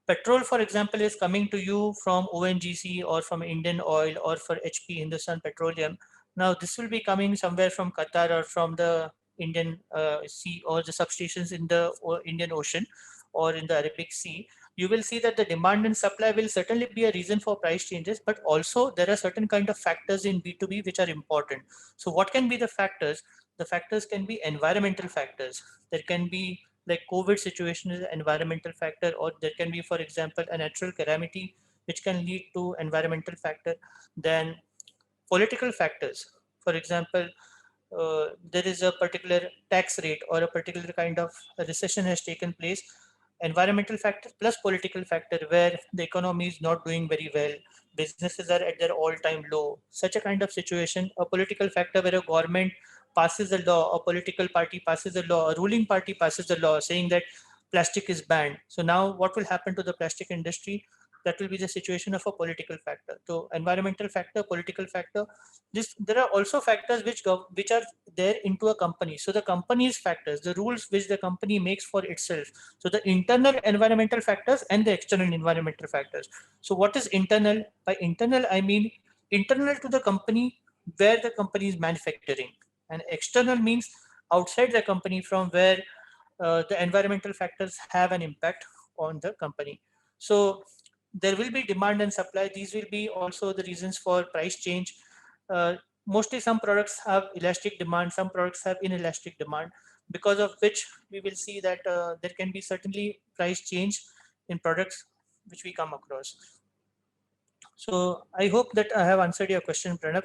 petrol, for example, is coming to you from ONGC or from Indian Oil or for HP, Hindustan Petroleum. Now, this will be coming somewhere from Qatar or from the Indian Sea or the substations in the Indian Ocean or in the Arabic Sea. You will see that the demand and supply will certainly be a reason for price changes, but also there are certain kind of factors in B2B which are important. So what can be the factors? The factors can be environmental factors. There can be like COVID situation is an environmental factor, or there can be, for example, a natural calamity which can lead to environmental factor. Then political factors, for example, there is a particular tax rate or a particular kind of recession has taken place. Environmental factor plus political factor where the economy is not doing very well, businesses are at their all-time low. Such a kind of situation, a political factor where a government passes a law, a political party passes a law, a ruling party passes a law saying that plastic is banned. So now what will happen to the plastic industry? That will be the situation of a political factor. So environmental factor, political factor. There are also factors which are there into a company. So the company's factors, the rules which the company makes for itself. So the internal environmental factors and the external environmental factors. So what is internal? By internal, I mean internal to the company where the company is manufacturing, and external means outside the company from where the environmental factors have an impact on the company. So there will be demand and supply. These will be also the reasons for price change. Mostly some products have elastic demand, some products have inelastic demand, because of which we will see that there can be certainly price change in products which we come across. So I hope that I have answered your question, Pranav.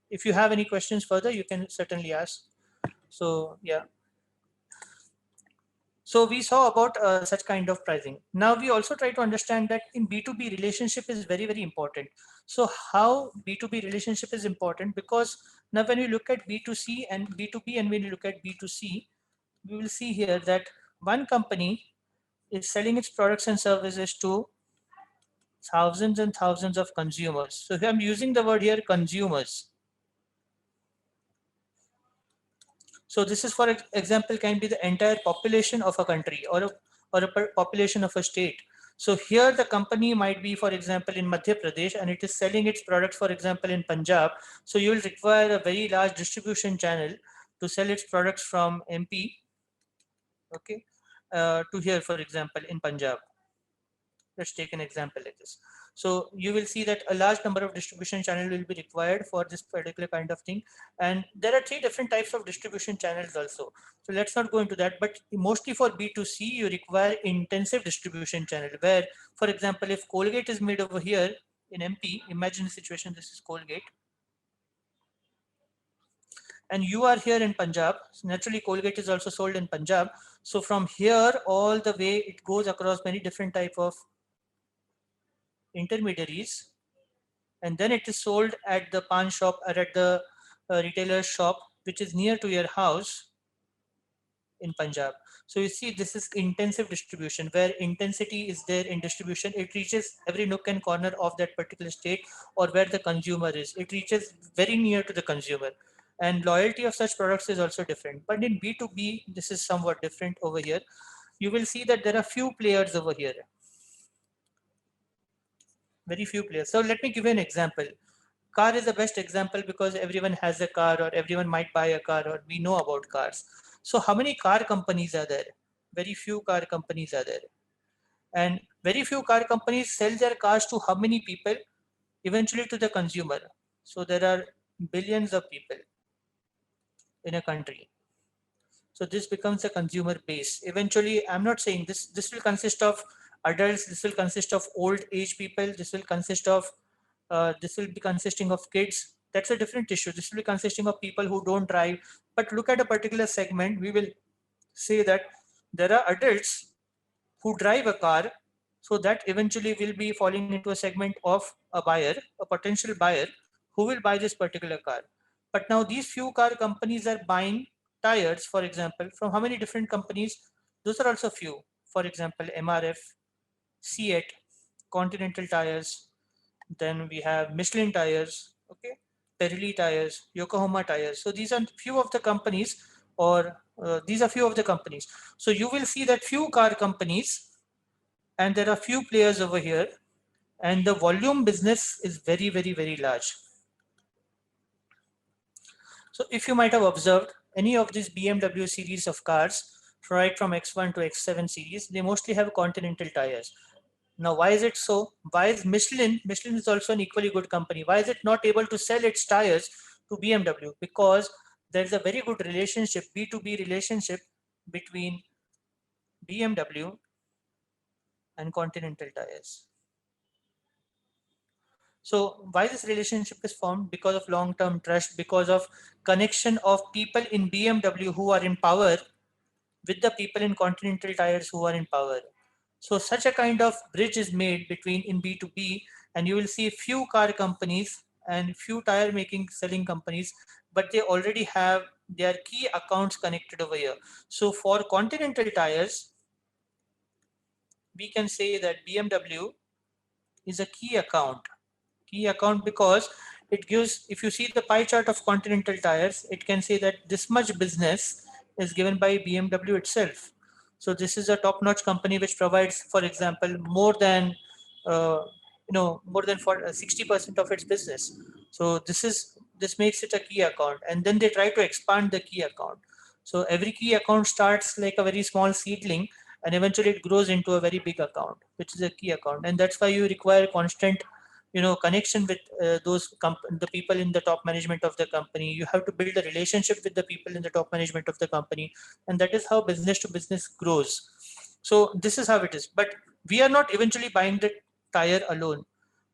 If you have any questions further, you can certainly ask. So yeah. So we saw about such kind of pricing. Now we also try to understand that in B2B relationship is very, very important. So how B2B relationship is important, because now when we look at B2C and B2B and when we look at B2C, we will see here that one company is selling its products and services to thousands and thousands of consumers. So if I'm using the word here, consumers. So this is, for example, can be the entire population of a country or a population of a state. So here the company might be, for example, in Madhya Pradesh, and it is selling its products, for example, in Punjab. So you will require a very large distribution channel to sell its products from MP, okay, to here, for example, in Punjab. Let's take an example like this. So you will see that a large number of distribution channels will be required for this particular kind of thing. And there are 3 different types of distribution channels also. So let's not go into that, but mostly for B2C, you require intensive distribution channel where, for example, if Colgate is made over here in MP, imagine the situation, this is Colgate. And you are here in Punjab. So naturally, Colgate is also sold in Punjab. So from here, all the way, it goes across many different type of intermediaries, and then it is sold at the pawn shop or at the retailer's shop, which is near to your house in Punjab. So you see, this is intensive distribution where intensity is there in distribution. It reaches every nook and corner of that particular state or where the consumer is. It reaches very near to the consumer. And loyalty of such products is also different. But in B2B, this is somewhat different over here. You will see that there are few players over here. Very few players. So let me give you an example. Car is the best example because everyone has a car or everyone might buy a car or we know about cars. So how many car companies are there? Very few car companies are there. And very few car companies sell their cars to how many people? Eventually to the consumer. So there are billions of people in a country. So this becomes a consumer base. Eventually, I'm not saying this will consist of adults, this will consist of old age people, this will consist of this will be consisting of kids. That's a different issue. This will be consisting of people who don't drive. But look at a particular segment, we will say that there are adults who drive a car. So that eventually will be falling into a segment of a buyer, a potential buyer who will buy this particular car. But now these few car companies are buying tires, for example, from how many different companies? Those are also few. For example, MRF, Seat, Continental Tires, then we have Michelin tires, okay, Pirelli tires, Yokohama tires. So these are few of the companies, or these are few of the companies. So you will see that few car companies, and there are few players over here, and the volume business is very, very, very large. So if you might have observed any of these BMW series of cars, right from X1 to X7 series, they mostly have Continental tires. Now, why is it so? Why is Michelin is also an equally good company. Why is it not able to sell its tires to BMW? Because there's a very good relationship, B2B relationship between BMW and Continental tires. So why this relationship is formed? Because of long-term trust, because of connection of people in BMW who are in power with the people in Continental tires who are in power. So such a kind of bridge is made between in B2B, and you will see few car companies and few tire making selling companies, but they already have their key accounts connected over here. So for Continental tires, we can say that BMW is a key account because it gives, if you see the pie chart of Continental tires, it can say that this much business is given by BMW itself. So this is a top-notch company which provides, for example, more than more than 60% of its business. So this makes it a key account, and then they try to expand the key account. So every key account starts like a very small seedling, and eventually it grows into a very big account, which is a key account, and that's why you require constant connection with the people in the top management of the company. You have to build a relationship with the people in the top management of the company, and that is how business to business grows. So this is how it is. But we are not eventually buying the tire alone.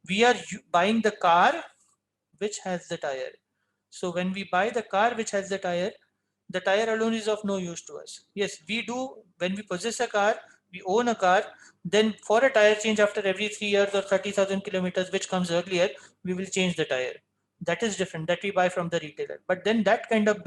We are buying the car which has the tire. So when we buy the car which has the tire alone is of no use to us. Yes, we do. When we possess a car, we own a car, then for a tire change after every 3 years or 30,000 kilometers, which comes earlier, we will change the tire. That is different, that we buy from the retailer. But then that kind of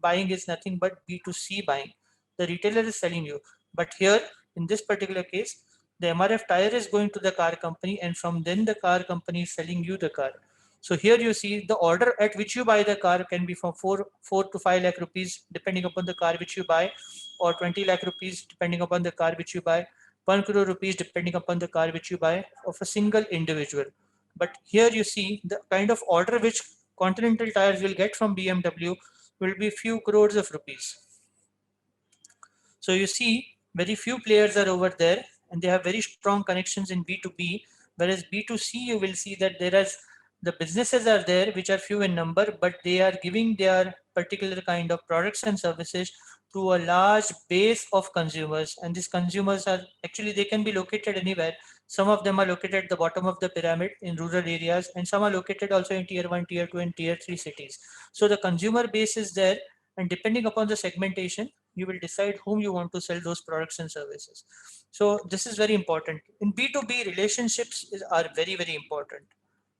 buying is nothing but B2C buying. The retailer is selling you. But here, in this particular case, The MRF tire is going to the car company, and from then the car company is selling you the car. So here you see the order at which you buy the car can be from 4 to 5 lakh rupees depending upon the car which you buy, or 20 lakh rupees depending upon the car which you buy, 1 crore rupees depending upon the car which you buy of a single individual. But here you see the kind of order which Continental Tires will get from BMW will be few crores of rupees. So you see very few players are over there, and they have very strong connections in B2B, whereas B2C you will see that there is the businesses are there which are few in number, but they are giving their particular kind of products and services to a large base of consumers, and these consumers are actually, they can be located anywhere. Some of them are located at the bottom of the pyramid in rural areas, and some are located also in tier 1, tier 2 and tier 3 cities. So the consumer base is there, and depending upon the segmentation you will decide whom you want to sell those products and services. So this is very important. In B2B, relationships are very, very important.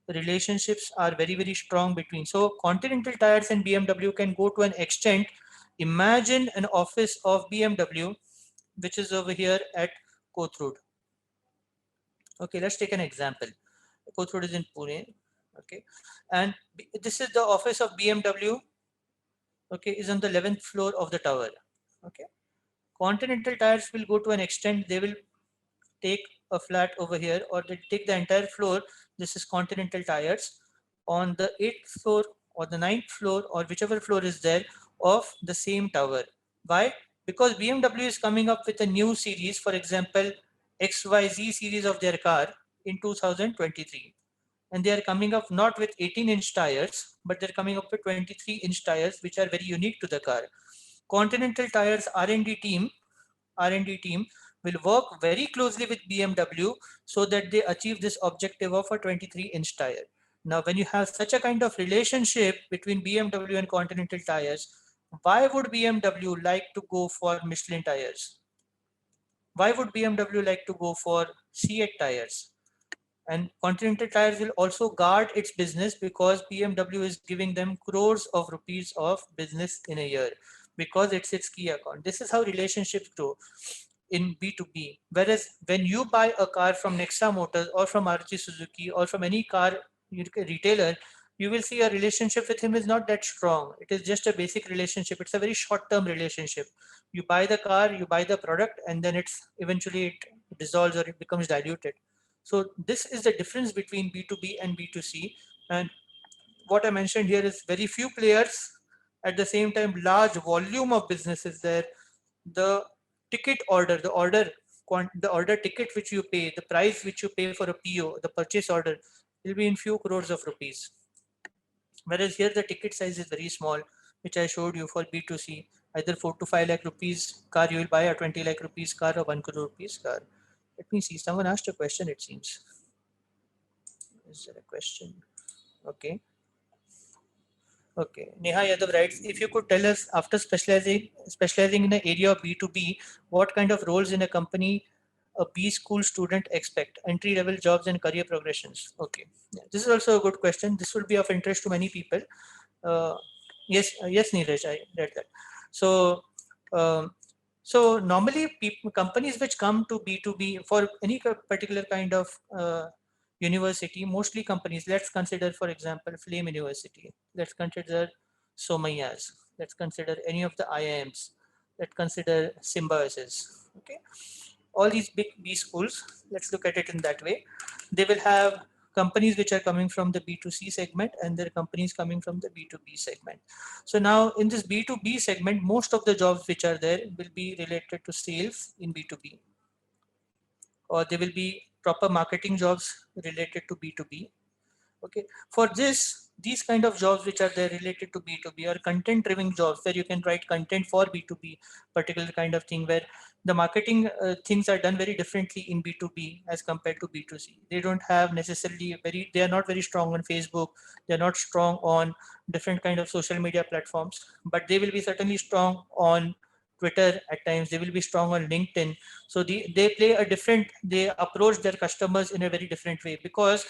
The relationships are very, very strong between. So Continental Tires and BMW can go to an extent. Imagine an office of BMW, which is over here at Kothurud. Okay, let's take an example. Kothurud is in Pune. Okay, and this is the office of BMW. Okay, is on the 11th floor of the tower. Okay, Continental Tires will go to an extent, they will take a flat over here, or they take the entire floor. This is Continental Tires on the 8th floor or the 9th floor or whichever floor is there of the same tower. Why? Because BMW is coming up with a new series, for example, XYZ series of their car in 2023. And they are coming up not with 18-inch tires, but they're coming up with 23-inch tires, which are very unique to the car. Continental Tires R&D team will work very closely with BMW so that they achieve this objective of a 23-inch tire. Now, when you have such a kind of relationship between BMW and Continental Tires, why would BMW like to go for Michelin tires? Why would BMW like to go for CEAT tires? And Continental Tires will also guard its business because BMW is giving them crores of rupees of business in a year because it's its key account. This is how relationships grow in B2B. Whereas when you buy a car from Nexa Motors or from Maruti Suzuki or from any car retailer, you will see a relationship with him is not that strong. It is just a basic relationship. It's a very short-term relationship. You buy the car, you buy the product, and then it's eventually it dissolves or it becomes diluted. So this is the difference between B2B and B2C. And what I mentioned here is very few players, at the same time large volume of businesses there. The ticket order, the order ticket which you pay, the price which you pay for a PO, the purchase order, will be in few crores of rupees. Whereas here the ticket size is very small, which I showed you for B2C, either 4 to 5 lakh rupees car you will buy, a 20 lakh rupees car, or 1 crore rupees car. Let me see, someone asked a question, it seems. Is there a question? Okay. Okay, Neha Yadav writes, if you could tell us, after specializing in the area of B2B, what kind of roles in a company a B school student expect, entry level jobs and career progressions? Okay, yeah, this is also a good question. This will be of interest to many people. Yes, Neeraj, I read that. So, so normally companies which come to B2B for any particular kind of university, mostly companies, let's consider, for example, Flame University, let's consider Somayas, let's consider any of the IIMs, let's consider Symbiosis, okay? All these big B schools, let's look at it in that way. They will have companies which are coming from the B2C segment and there are companies coming from the B2B segment. So now in this B2B segment, most of the jobs which are there will be related to sales in B2B, or they will be proper marketing jobs related to B2B. Okay, for this, these kind of jobs which are there related to B2B are content driven jobs where you can write content for B2B, particular kind of thing where the marketing things are done very differently in B2B as compared to B2C. They don't have necessarily they are not very strong on Facebook, they're not strong on different kind of social media platforms, but they will be certainly strong on Twitter at times, they will be strong on LinkedIn. So they play a different, they approach their customers in a very different way because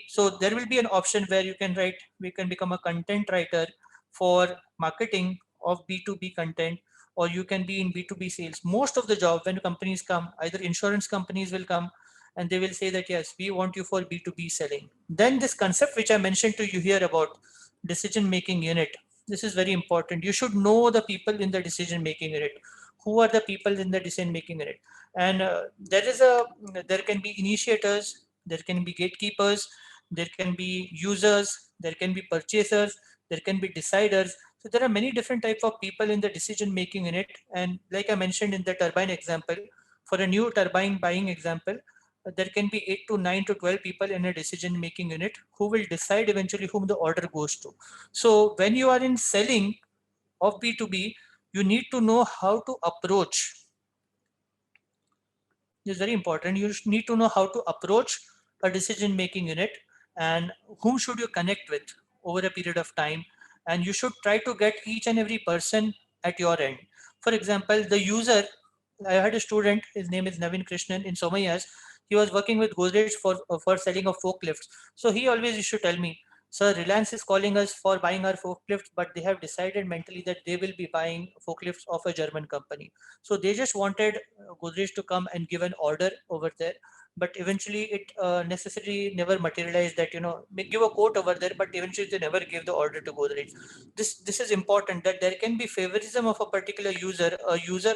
so there will be an option where you can write, we can become a content writer for marketing of B2B content, or you can be in B2B sales. Most of the job when companies come, either insurance companies will come and they will say that, yes, we want you for B2B selling. Then this concept which I mentioned to you here about decision-making unit, this is very important. You should know the people in the decision-making unit. Who are the people in the decision-making unit? And there can be initiators, there can be gatekeepers, there can be users, there can be purchasers, there can be deciders. So there are many different types of people in the decision-making unit. And like I mentioned in the turbine example, for a new turbine buying example, there can be 8 to 9 to 12 people in a decision-making unit who will decide eventually whom the order goes to. So when you are in selling of B2B, you need to know how to approach. It's very important. You need to know how to approach a decision-making unit and whom should you connect with over a period of time. And you should try to get each and every person at your end. For example, the user, I had a student, his name is Navin Krishnan in Somayas. He was working with Godrej for selling of forklifts. So he always used to tell me, sir, Reliance is calling us for buying our forklifts, but they have decided mentally that they will be buying forklifts of a German company. So they just wanted Godrej to come and give an order over there. But eventually it necessarily never materialized that, may give a quote over there, but eventually they never gave the order to Godrej. This is important, that there can be favoritism of a particular user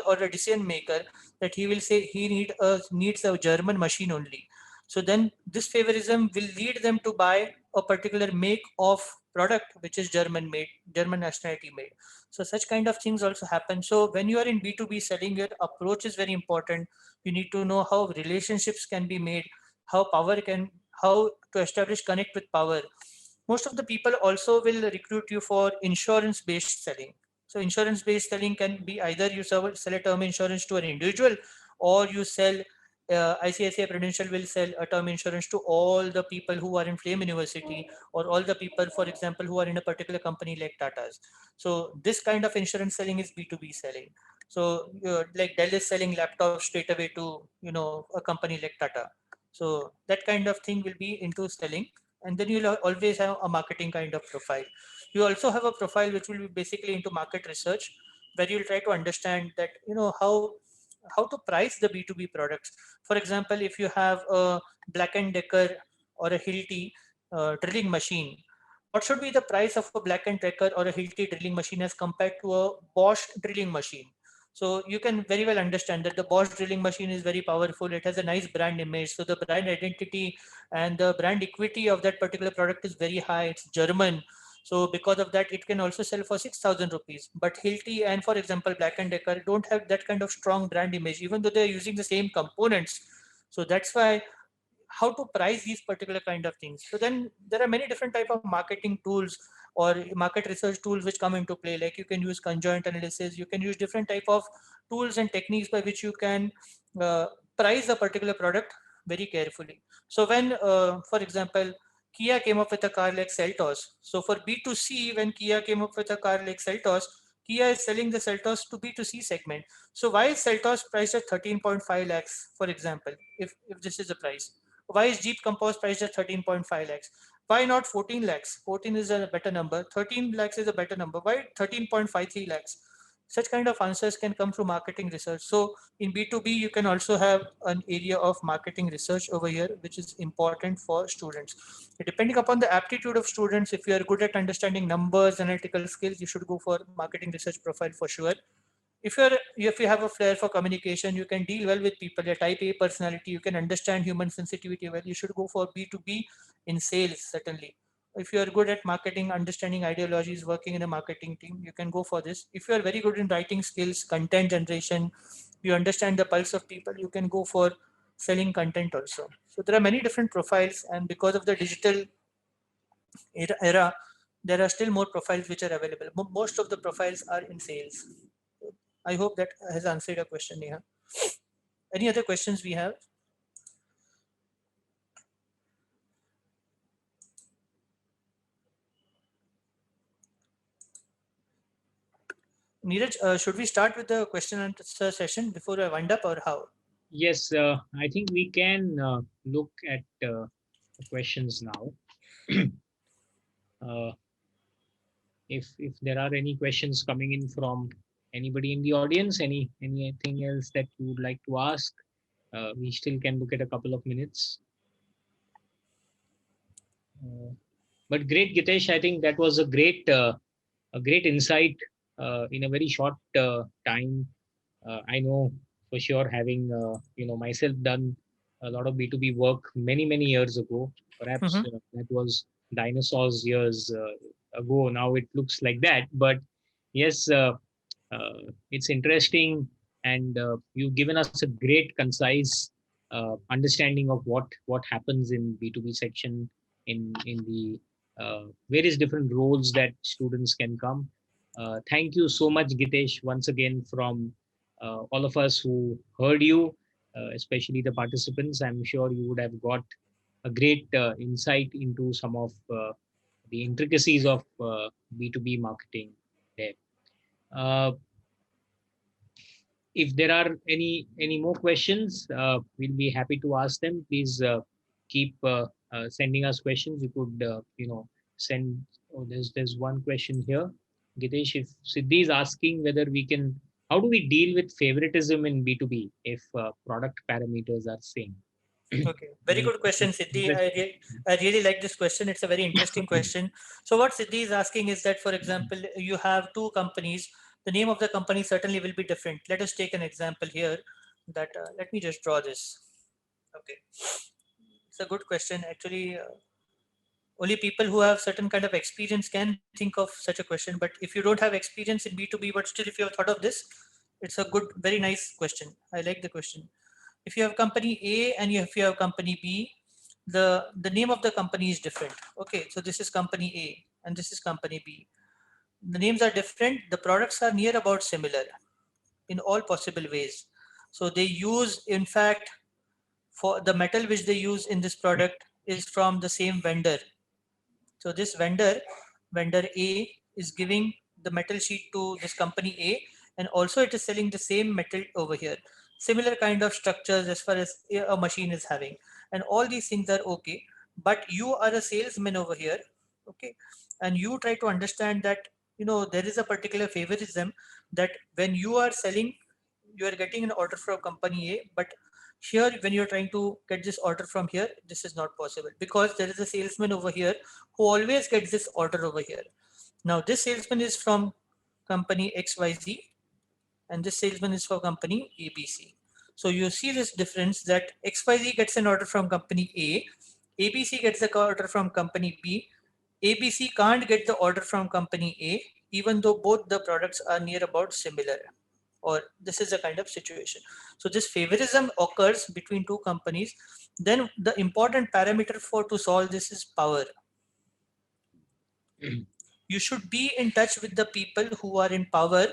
or a decision maker, that he will say he needs a German machine only. So then this favorism will lead them to buy a particular make of product which is German made, German nationality made. So such kind of things also happen. So when you are in B2B selling, your approach is very important. You need to know how relationships can be made, how to establish connect with power. Most of the people also will recruit you for insurance based selling. So insurance based selling can be either you sell a term insurance to an individual, or you sell ICICI Prudential will sell a term insurance to all the people who are in Flame University, or all the people, for example, who are in a particular company like Tata's. So this kind of insurance selling is B2B selling. So like Dell is selling laptops straight away to a company like Tata. So that kind of thing will be into selling. And then you'll always have a marketing kind of profile. You also have a profile which will be basically into market research, where you'll try to understand that how to price the B2B products. For example, if you have a Black & Decker or a Hilti drilling machine, what should be the price of a Black & Decker or a Hilti drilling machine as compared to a Bosch drilling machine? So you can very well understand that the Bosch drilling machine is very powerful. It has a nice brand image. So the brand identity and the brand equity of that particular product is very high. It's German. So because of that, it can also sell for 6,000 rupees. But Hilti and, for example, Black & Decker don't have that kind of strong brand image, even though they're using the same components. So that's why how to price these particular kind of things. So then there are many different type of marketing tools or market research tools which come into play. Like you can use conjoint analysis, you can use different type of tools and techniques by which you can price a particular product very carefully. So when, for example, Kia came up with a car like Seltos. So for B2C, when Kia came up with a car like Seltos, Kia is selling the Seltos to B2C segment. So why is Seltos priced at 13.5 lakhs, for example, if this is the price? Why is Jeep Compass priced at 13.5 lakhs? Why not 14 lakhs? 14 is a better number. 13 lakhs is a better number. Why 13.53 lakhs? Such kind of answers can come through marketing research. So in B2B, you can also have an area of marketing research over here, which is important for students. Depending upon the aptitude of students, if you are good at understanding numbers, analytical skills, you should go for marketing research profile for sure. If you have a flair for communication, you can deal well with people, a type A personality, you can understand human sensitivity well, you should go for B2B in sales. Certainly, if you are good at marketing, understanding ideologies, working in a marketing team, you can go for this. If you are very good in writing skills, content generation, you understand the pulse of people, you can go for selling content also. So there are many different profiles, and because of the digital era, there are still more profiles which are available. Most of the profiles are in sales. I hope that has answered your question, Neha. Any other questions we have? Neeraj, should we start with the question and answer session before I wind up, or how? Yes, I think we can look at the questions now. uh, if there are any questions coming in from Anybody in the audience? Anything else that you would like to ask? We still can look at a couple of minutes. But great, Gitesh. I think that was a great insight in a very short time. I know for sure, having myself done a lot of B2B work many years ago. Perhaps Mhm. that was dinosaurs years ago. Now it looks like that. But yes, it's interesting, and you've given us a great, concise understanding of what happens in B2B section in the various different roles that students can come. Thank you so much, Gitesh, once again from all of us who heard you, especially the participants. I'm sure you would have got a great insight into some of the intricacies of B2B marketing there. Uh, if there are any more questions, we'll be happy to ask them. Please keep sending us questions. You could send. Oh, there's one question here, Gitesh. If Siddhi is asking whether we can, how do we deal with favoritism in B2B if product parameters are same? Okay, very good question, Siddhi. I really like this question. It's a very interesting question. So what Siddhi is asking is that, for example, you have two companies. The name of the company certainly will be different. Let us take an example here. That let me just draw this. Okay, it's a good question. Actually, only people who have certain kind of experience can think of such a question. But if you don't have experience in B2B, but still if you have thought of this, it's a good, very nice question. I like the question. If you have company A and if you have company B, the name of the company is different. Okay, so this is company A and this is company B. The names are different. The products are near about similar in all possible ways. So they use, in fact, for the metal which they use in this product is from the same vendor. So this vendor A, is giving the metal sheet to this company A, and also it is selling the same metal over here. Similar kind of structures as far as a machine is having, and all these things are okay. But you are a salesman over here, okay, and you try to understand that there is a particular favoritism that when you are selling, you are getting an order from company A, but here when you're trying to get this order from here, this is not possible because there is a salesman over here who always gets this order over here. Now this salesman is from company XYZ and this salesman is for company ABC. So you see this difference that XYZ gets an order from company A, ABC gets the order from company B, ABC can't get the order from company A even though both the products are near about similar, or this is a kind of situation. So this favoritism occurs between two companies. Then the important parameter for to solve this is power. You should be in touch with the people who are in power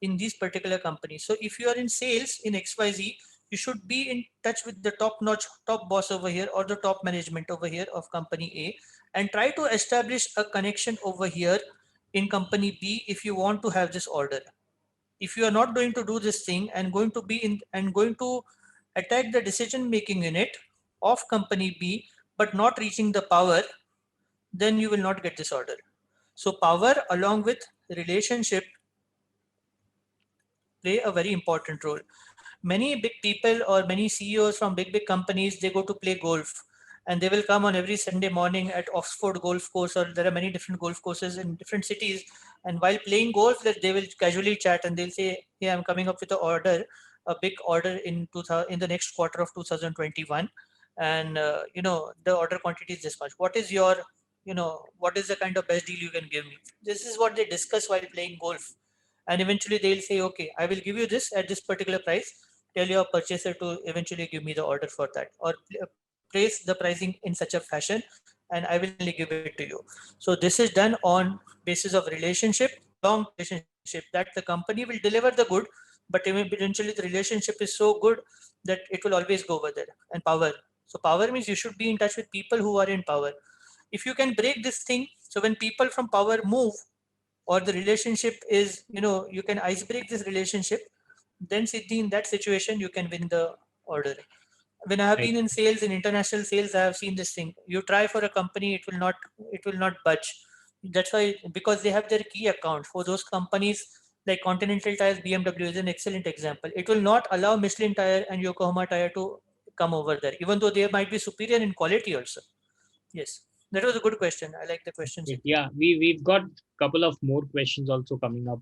in these particular companies. So if you are in sales in XYZ, you should be in touch with the top notch, top boss over here or the top management over here of company A, and try to establish a connection over here in company B if you want to have this order. If you are not going to do this thing and going to be in and going to attack the decision making unit of company B but not reaching the power, then you will not get this order. So power along with relationship play a very important role. Many big people or many CEOs from big companies, they go to play golf and they will come on every Sunday morning at Oxford golf course, or there are many different golf courses in different cities. And while playing golf, they will casually chat and they'll say, "Hey, I'm coming up with an order, a big order in the next quarter of 2021, and the order quantity is this much. What is your, what is the kind of best deal you can give me?" This is what they discuss while playing golf, and eventually they'll say, "Okay, I will give you this at this particular price. Tell your purchaser to eventually give me the order for that, or place the pricing in such a fashion, and I will only give it to you." So this is done on basis of relationship, long relationship, that the company will deliver the good, but eventually the relationship is so good that it will always go over there. And power. So power means you should be in touch with people who are in power. If you can break this thing, so when people from power move, or the relationship is, you can ice break this relationship, then Siddhi, in that situation, you can win the order. When I have Right. been in sales, in international sales, I have seen this thing. You try for a company, it will not budge. That's why, because they have their key account for those companies, Like Continental Tires, BMW is an excellent example. It will not allow Michelin Tire and Yokohama Tire to come over there, even though they might be superior in quality also. Yes, that was a good question. I like the questions. Yeah, we've got a couple of more questions also coming up.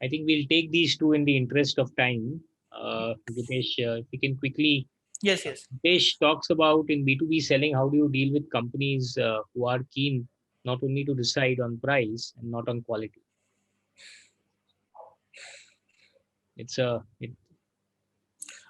I think we'll take these two in the interest of time. Gitesh, if we can quickly, Yes, yes. Gitesh talks about in B2B selling, how do you deal with companies who are keen not only to decide on price and not on quality? It's a, it,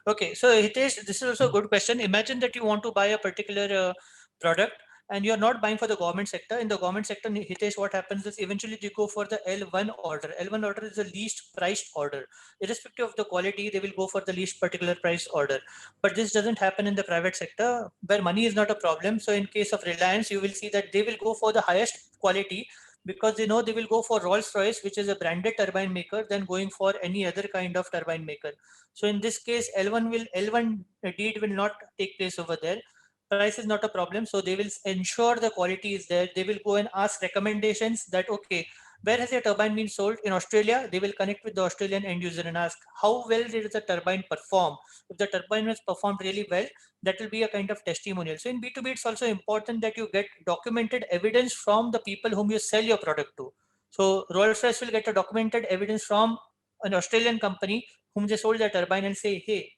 Okay, so Hitesh, this is also a good question. Imagine that you want to buy a particular product and you're not buying for the government sector. In the government sector, Hitesh, what happens is eventually they go for the L1 order. L1 order is the least priced order. Irrespective of the quality, they will go for the least particular price order. But this doesn't happen in the private sector where money is not a problem. So in case of Reliance, you will see that they will go for the highest quality because they know they will go for Rolls-Royce, which is a branded turbine maker, than going for any other kind of turbine maker. So in this case, L1 deed will not take place over there. Price is not a problem. So they will ensure the quality is there. They will go and ask recommendations that, okay, where has your turbine been sold? In Australia, they will connect with the Australian end user and ask how well did the turbine perform. If the turbine has performed really well, that will be a kind of testimonial. So in B2B, it's also important that you get documented evidence from the people whom you sell your product to. So Rolls-Royce will get a documented evidence from an Australian company whom they sold their turbine and say, hey,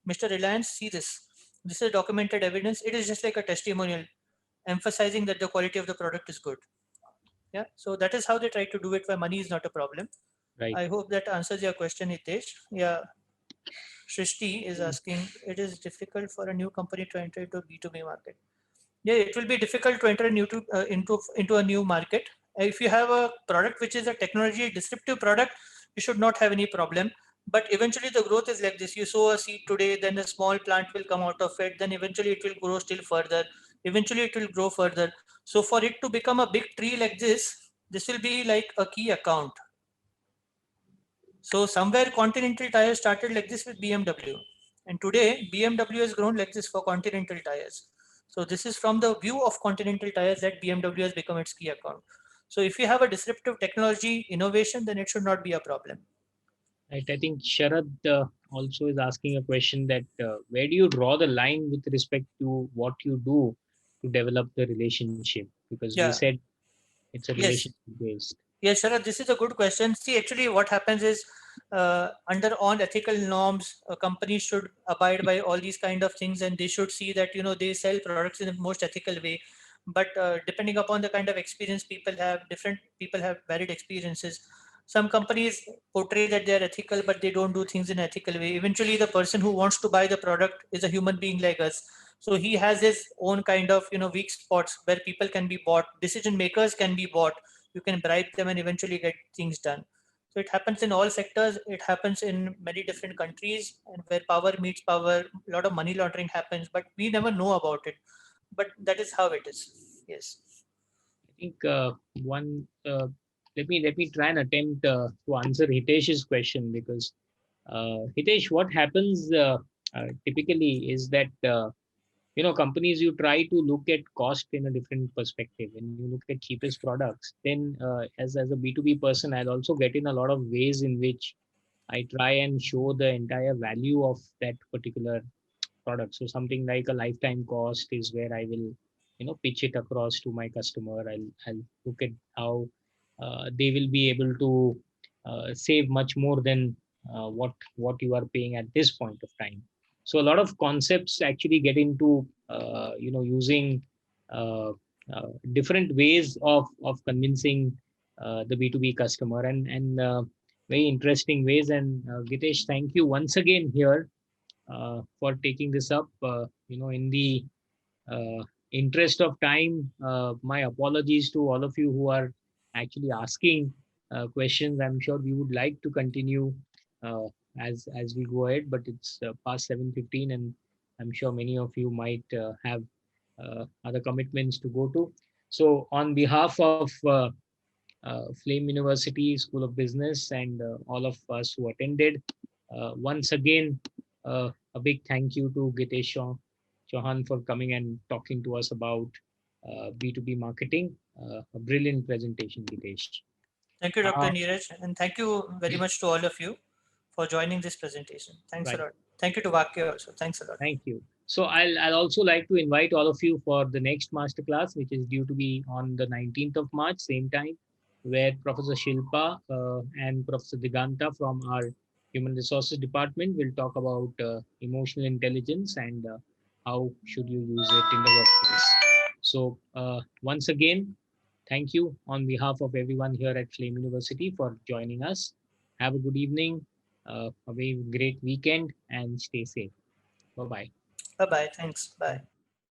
Mr. Reliance, see this. This is documented evidence. It is just like a testimonial emphasizing that the quality of the product is good. Yeah. So that is how they try to do it where money is not a problem. right. I hope that answers your question, Hitesh. Yeah. Shrishti is asking, it is difficult for a new company to enter into B2B market. Yeah, it will be difficult to enter into a new market. If you have a product which is a technology disruptive product, you should not have any problem. But eventually the growth is like this. You sow a seed today, then a small plant will come out of it, then eventually it will grow still further. Eventually it will grow further. So for it to become a big tree like this will be like a key account. So somewhere Continental Tires started like this with BMW. And today BMW has grown like this for Continental Tires. So this is from the view of Continental Tires that BMW has become its key account. So if you have a disruptive technology innovation, then it should not be a problem. Right. I think Sharad also is asking a question that where do you draw the line with respect to what you do to develop the relationship? Because we Yeah. said it's a Yes. relationship based. Yes, Sharad, this is a good question. See, actually, what happens is under on ethical norms, companies should abide by all these kind of things, and they should see that they sell products in the most ethical way. But depending upon the kind of experience people have, different people have varied experiences. Some companies portray that they are ethical, but they don't do things in an ethical way. Eventually, the person who wants to buy the product is a human being like us. So he has his own kind of weak spots where people can be bought, decision makers can be bought. You can bribe them and eventually get things done. So it happens in all sectors. It happens in many different countries, and where power meets power, a lot of money laundering happens, but we never know about it. But that is how it is. Yes. I think one let me try and attempt to answer Hitesh's question because Hitesh, what happens typically is that companies, you try to look at cost in a different perspective. When you look at cheapest products, then as a B2B person, I'll also get in a lot of ways in which I try and show the entire value of that particular product. So something like a lifetime cost is where I will pitch it across to my customer. I'll look at how they will be able to save much more than what you are paying at this point of time. So a lot of concepts actually get into using uh, different ways of convincing the B2B customer, and very interesting ways. And Gitesh, thank you once again here for taking this up. In the uh, interest of time, my apologies to all of you who are actually asking questions. I'm sure we would like to continue uh, as we go ahead, but it's past 7:15, and I'm sure many of you might have other commitments to go to. So, on behalf of Flame University School of Business and all of us who attended, once again, a big thank you to Gitesh Chauhan for coming and talking to us about B2B marketing. A brilliant presentation, Gitesh. Thank you, Dr. Uh, Neeraj, and thank you very much to all of you for joining this presentation. Thanks right. a lot. Thank you to Vakya also. Thanks a lot. Thank you. So I'll also like to invite all of you for the next masterclass, which is due to be on the 19th of March, same time, where Professor Shilpa and Professor Diganta from our Human Resources Department will talk about emotional intelligence and how should you use it in the workplace. So once again, thank you on behalf of everyone here at Flame University for joining us. Have a good evening, a very great weekend, and stay safe. Bye bye. Bye bye. Thanks. Bye.